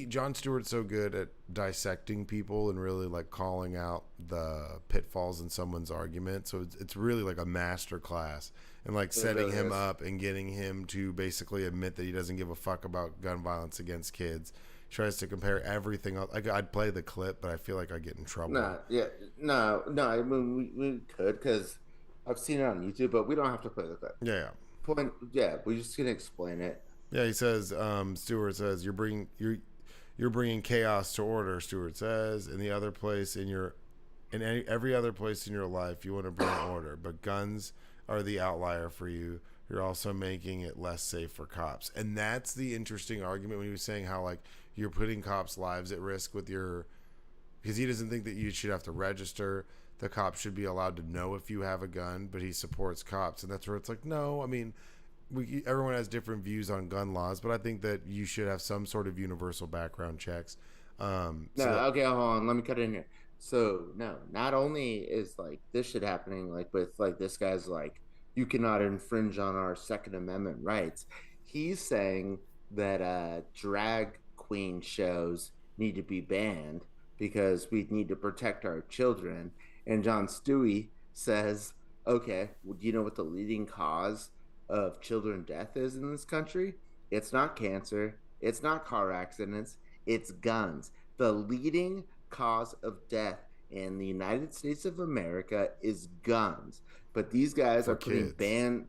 Jon Stewart's so good at dissecting people and really like calling out the pitfalls in someone's argument. So it's really like a master class and like It setting really him is. up and getting him to basically admit that he doesn't give a fuck about gun violence against kids. Tries to compare everything else. I'd play the clip, but I feel like I get in trouble. No, yeah, no. I mean, we could because I've seen it on YouTube, but we don't have to play the clip. Yeah, yeah. Point, yeah, we're just gonna explain it. Yeah, he says. Stewart says you're bringing chaos to order. Stewart says, in the other place in your, in every other place in your life, you want to bring order, but guns are the outlier for you. You're also making it less safe for cops, and that's the interesting argument when he was saying how like you're putting cops' lives at risk with your, because he doesn't think that you should have to register. The cops should be allowed to know if you have a gun, but he supports cops, and that's where it's like, no, I mean, everyone has different views on gun laws, but I think that you should have some sort of universal background checks. No, So that, okay, hold on. Let me cut it in here. So no, not only is like this shit happening, like with like this guy's like, you cannot infringe on our Second Amendment rights. He's saying that drag queen shows need to be banned because we need to protect our children. And John Stewie says, okay, well, do you know what the leading cause of children death is in this country? It's not cancer, it's not car accidents, it's guns. The leading cause of death in the United States of America is guns. But these guys for are putting kids. ban,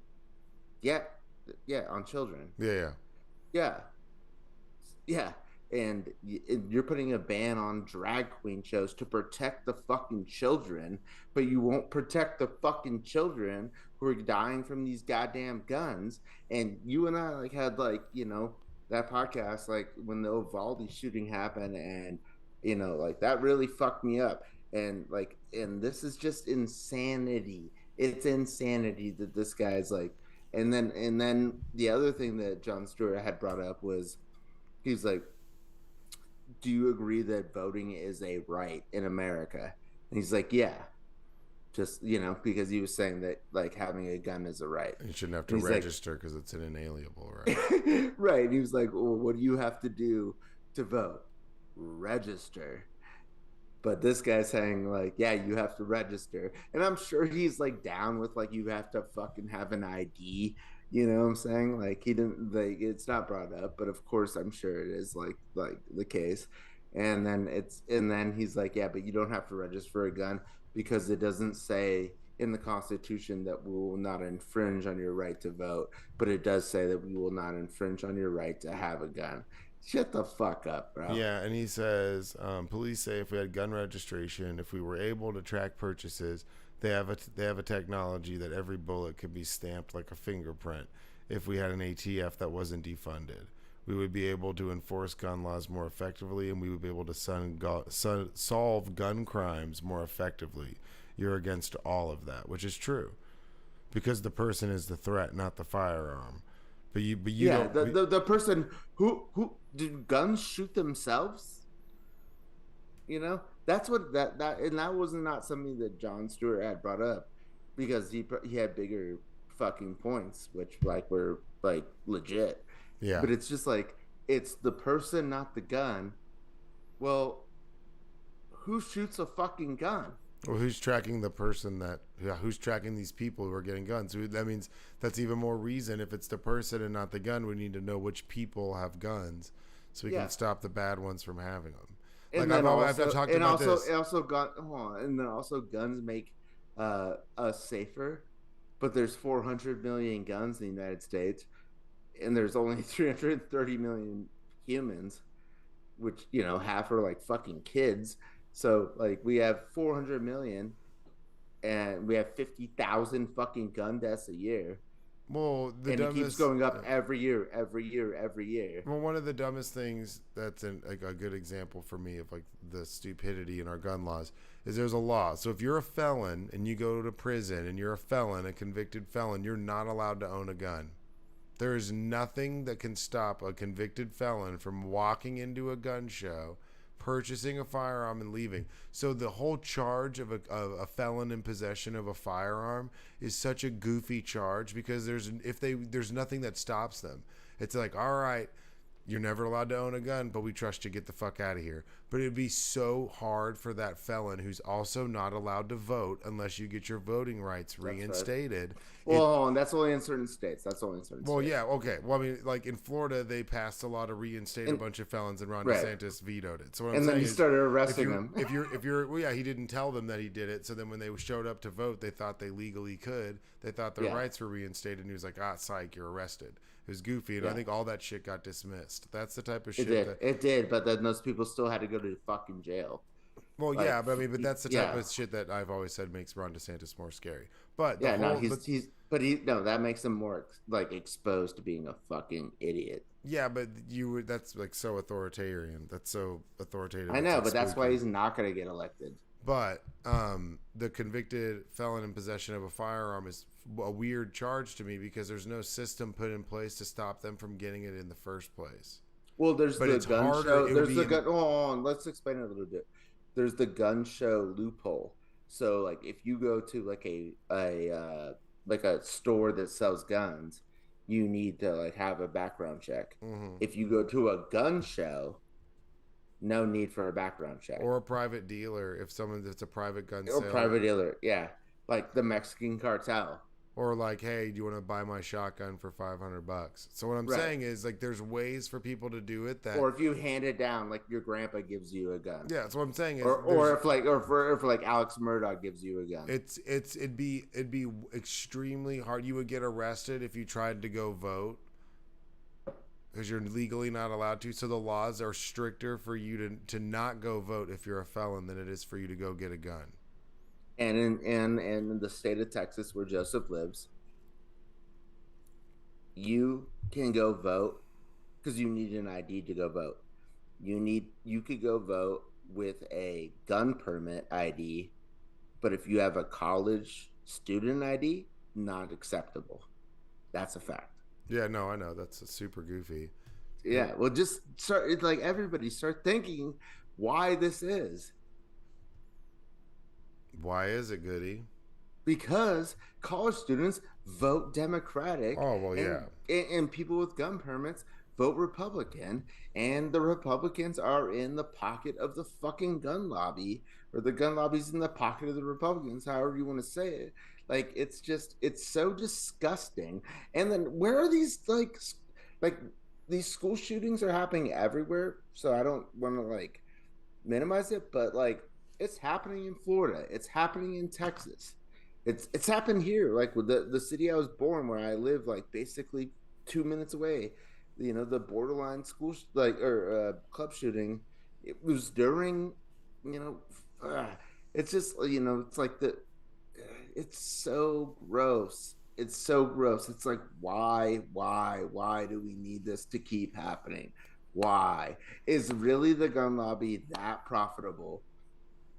yeah, yeah, on children. Yeah, yeah. Yeah, yeah, and you're putting a ban on drag queen shows to protect the fucking children, but you won't protect the fucking children who are dying from these goddamn guns. And you and I like had like that podcast like when the Uvalde shooting happened, and like that really fucked me up. And this is just insanity. It's insanity that this guy's like. And then the other thing that John Stewart had brought up was he's like, do you agree that voting is a right in America? And he's like, yeah, just because he was saying that like having a gun is a right. You shouldn't have to And he's like, register because it's an inalienable right. right. And he was like, well, what do you have to do to vote? Register. But this guy's saying like, yeah, you have to register, and I'm sure he's like down with like you have to fucking have an ID. You know what I'm saying? Like he didn't like it's not brought up, but of course I'm sure it is like the case. And then he's like, yeah, but you don't have to register a gun because it doesn't say in the Constitution that we will not infringe on your right to vote, but it does say that we will not infringe on your right to have a gun. Shut the fuck up, bro. Yeah, and he says police say if we had gun registration, if we were able to track purchases, they have a technology that every bullet could be stamped like a fingerprint. if we had an ATF that wasn't defunded. We would be able to enforce gun laws more effectively, and we would be able to solve gun crimes more effectively. You're against all of that, which is true, because the person is the threat, not the firearm. But you Yeah, don't. the person who did guns shoot themselves? You know, that's what that and that was not something that John Stewart had brought up because he had bigger fucking points, which like were like legit. Yeah. But it's just like it's the person, not the gun. Well, who shoots a fucking gun? Well, who's tracking the person that? Yeah, who's tracking these people who are getting guns? That means that's even more reason. If it's the person and not the gun, we need to know which people have guns, so we can stop the bad ones from having them. And Like then I've talked and about also this. it also got and then also guns make us safer. But there's 400 million guns in the United States, and there's only 330 million humans, which half are like fucking kids. So like we have 400 million, and we have 50,000 fucking gun deaths a year, Well, the and it keeps dumbest. going up every year, every year, every year. Well, one of the dumbest things that's like a good example for me of like the stupidity in our gun laws is there's a law. So if you're a felon and you go to prison and you're a felon, a convicted felon, you're not allowed to own a gun. There is nothing that can stop a convicted felon from walking into a gun show, purchasing a firearm, and leaving. So the whole charge of a felon in possession of a firearm is such a goofy charge because there's nothing that stops them. It's like, all right, you're never allowed to own a gun, but we trust you. Get the fuck out of here. But it'd be so hard for that felon who's also not allowed to vote unless you get your voting rights reinstated. Well, and that's only in certain states. That's only in certain Well, states. yeah, okay. Well, I mean, like in Florida, they passed a law to reinstate a bunch of felons, and Ron DeSantis vetoed it. So what I'm and then saying he is, started arresting them. well, yeah, he didn't tell them that he did it. So then when they showed up to vote, they thought they legally could. They thought their rights were reinstated, and he was like, psych, you're arrested. It was goofy, and I think all that shit got dismissed. That's the type of shit It did, but then those people still had to go to fucking jail. Well, like, yeah, but I mean, but that's the type of shit that I've always said makes Ron DeSantis more scary. But that makes him more like exposed to being a fucking idiot. Yeah, but that's like so authoritarian. That's so authoritative. I know, but that's why he's not going to get elected. But the convicted felon in possession of a firearm is a weird charge to me because there's no system put in place to stop them from getting it in the first place. Well, there's the gun show. There's the gun. Hold on, let's explain it a little bit. There's the gun show loophole. So, like, if you go to like a store that sells guns, you need to like have a background check. Mm-hmm. If you go to a gun show, no need for a background check. Or a private dealer, if someone that's a private gun sale. Or private dealer, yeah, like the Mexican cartel. Or like, hey, do you want to buy my shotgun for $500? So what I'm saying is, like, there's ways for people to do it that. Or if you hand it down, like your grandpa gives you a gun. Yeah, that's what I'm saying. Is or if like Alex Murdaugh gives you a gun. It'd be extremely hard. You would get arrested if you tried to go vote because you're legally not allowed to. So the laws are stricter for you to not go vote if you're a felon than it is for you to go get a gun. And in the state of Texas where Joseph lives, you can go vote because you need an ID to go vote. You could go vote with a gun permit ID, but if you have a college student ID, not acceptable. That's a fact. Yeah, no, I know that's super goofy. Yeah, well, just start. It's like everybody start thinking why this is. Why is it, Goody? Because college students vote Democratic. Oh, well, yeah. And people with gun permits vote Republican. And the Republicans are in the pocket of the fucking gun lobby, or the gun lobby's in the pocket of the Republicans, however you want to say it. Like, it's so disgusting. And then where are these, like these school shootings are happening everywhere. So I don't want to, like, minimize it, but, like, it's happening in Florida. It's happening in Texas. It's happened here. Like with the city I was born, where I live, like basically 2 minutes away. The borderline school club shooting. It was during, it's just it's like it's so gross. it's so gross. It's like, why do we need this to keep happening? Why is really the gun lobby that profitable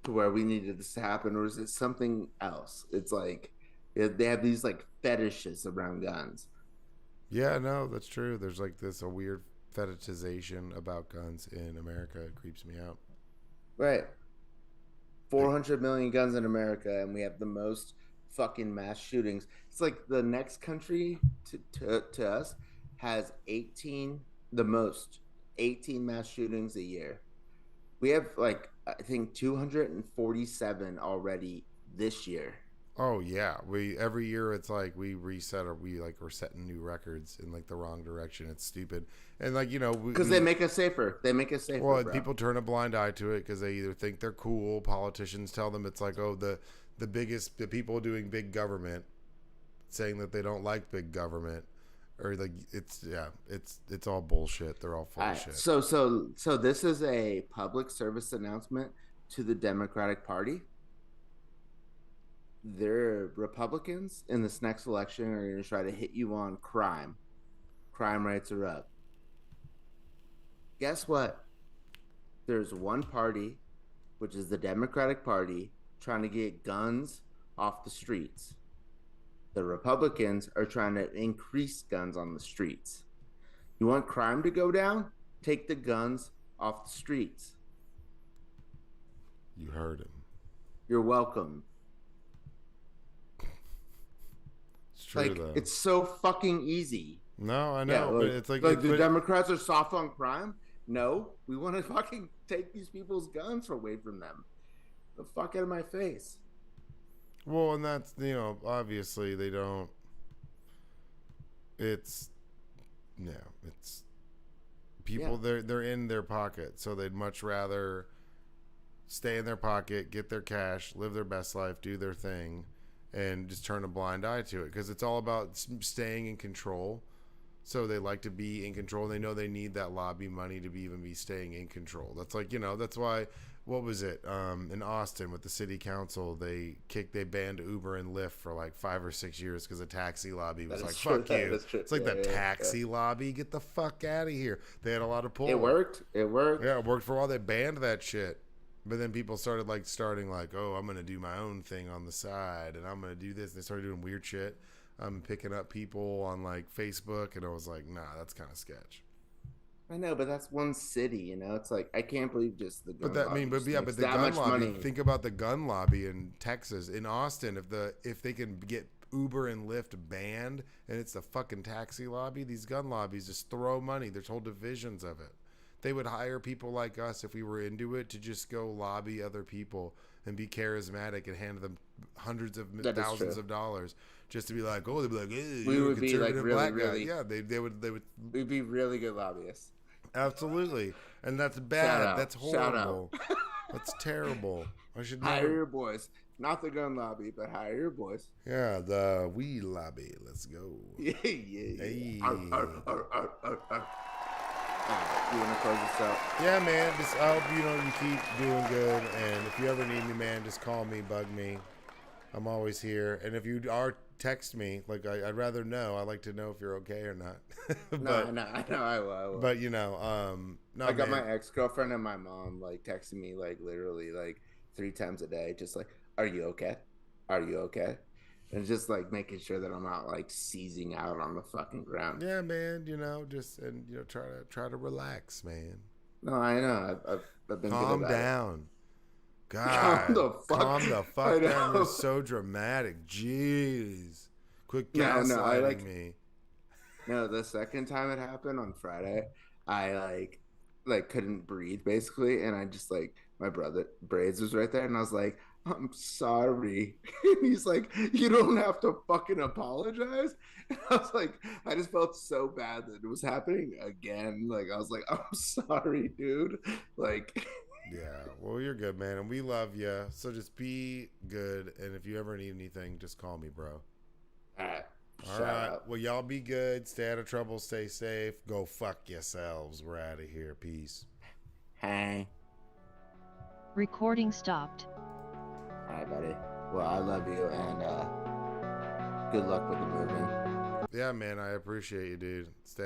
to where we needed this to happen, or is it something else? It's like they have these like fetishes around guns. Yeah, no, that's true. There's like this a weird fetishization about guns in America. It creeps me out. Right. Like, 400 million guns in America, and we have the most fucking mass shootings. It's like the next country to us has 18, the most 18 mass shootings a year. We have like, I think 247 already this year. oh yeah, we every year it's like we reset or we like we're setting new records in like the wrong direction. It's stupid, and like Because they make us safer. They make us safer, well, bro. people turn a blind eye to it because they either think they're cool. Politicians tell them it's like, oh, the people doing big government saying that they don't like big government, or like it's all bullshit. They're all full All of right. shit. So this is a public service announcement to the Democratic Party. Their Republicans in this next election are going to try to hit you on crime. Crime rates are up. Guess what? There's one party, which is the Democratic Party, trying to get guns off the streets. The Republicans are trying to increase guns on the streets. You want crime to go down? Take the guns off the streets. You heard him. You're welcome. It's true Like, though. it's so fucking easy. No, I know, Yeah, but it's like the Democrats are soft on crime. No, we want to fucking take these people's guns away from them. The fuck out of my face. well, and that's obviously they don't. It's yeah, it's people Yeah, they're in their pocket, so they'd much rather stay in their pocket, get their cash, live their best life, do their thing, and just turn a blind eye to it because it's all about staying in control. So they like to be in control. They know they need that lobby money to even be staying in control. That's like that's why. What was it in Austin with the city council? They banned Uber and Lyft for like 5 or 6 years because the taxi lobby was like, true. "Fuck you." That's true. It's like Yeah, the taxi lobby. Get the fuck out of here. They had a lot of pull. It worked. It worked. Yeah, it worked for a while. They banned that shit. But then people started starting oh, I'm gonna do my own thing on the side, and I'm gonna do this. They started doing weird shit. I'm picking up people on like Facebook, and I was like, nah, that's kind of sketch. I know, but that's one city. It's like I can't believe just the gun But that lobby but just yeah, makes but the that gun much lobby. money. Think about the gun lobby in Texas, in Austin. If they can get Uber and Lyft banned, and it's the fucking taxi lobby, these gun lobbies just throw money. There's whole divisions of it. They would hire people like us if we were into it to just go lobby other people and be charismatic and hand them hundreds of thousands of dollars just to be like, oh, they'd be like, hey, We you're a would be like conservative really, black guy. really. Yeah, they would. We'd be really good lobbyists. Absolutely. And that's Shout bad. out. That's Shout out. horrible. That's terrible. I should Hire never. your boys. Not the gun lobby, but hire your boys. Yeah, the weed lobby. Let's go. Yeah, yeah. Hey. You want to close this out? Yeah, man. Just I hope you keep doing good. And if you ever need me, man, just call me, bug me. I'm always here. And if you are text me, I'd rather know. I like to know if you're okay or not. No, I know, I will. But no, I got my ex-girlfriend and my mom texting me literally 3 times a day, just "Are you okay? Are you okay?" And just making sure that I'm not seizing out on the fucking ground. Yeah, man. Just try to relax, man. No, I know. I've been calm good about down. It. God, calm the fuck down. You're so dramatic. Jeez, quit gaslighting me. No, the second time it happened on Friday, I couldn't breathe basically, and I just my brother Braids was right there, and I was like, "I'm sorry," and he's like, "You don't have to fucking apologize." And I was like, I just felt so bad that it was happening again. I was like, "I'm sorry, dude." Yeah, well, you're good, man, and we love you. So just be good, and if you ever need anything, just call me, bro. All right. All right. Well, y'all be good. Stay out of trouble. Stay safe. Go fuck yourselves. We're out of here. Peace. Hey. Recording stopped. All right, buddy. Well, I love you, and good luck with the moving. Yeah, man, I appreciate you, dude. Stay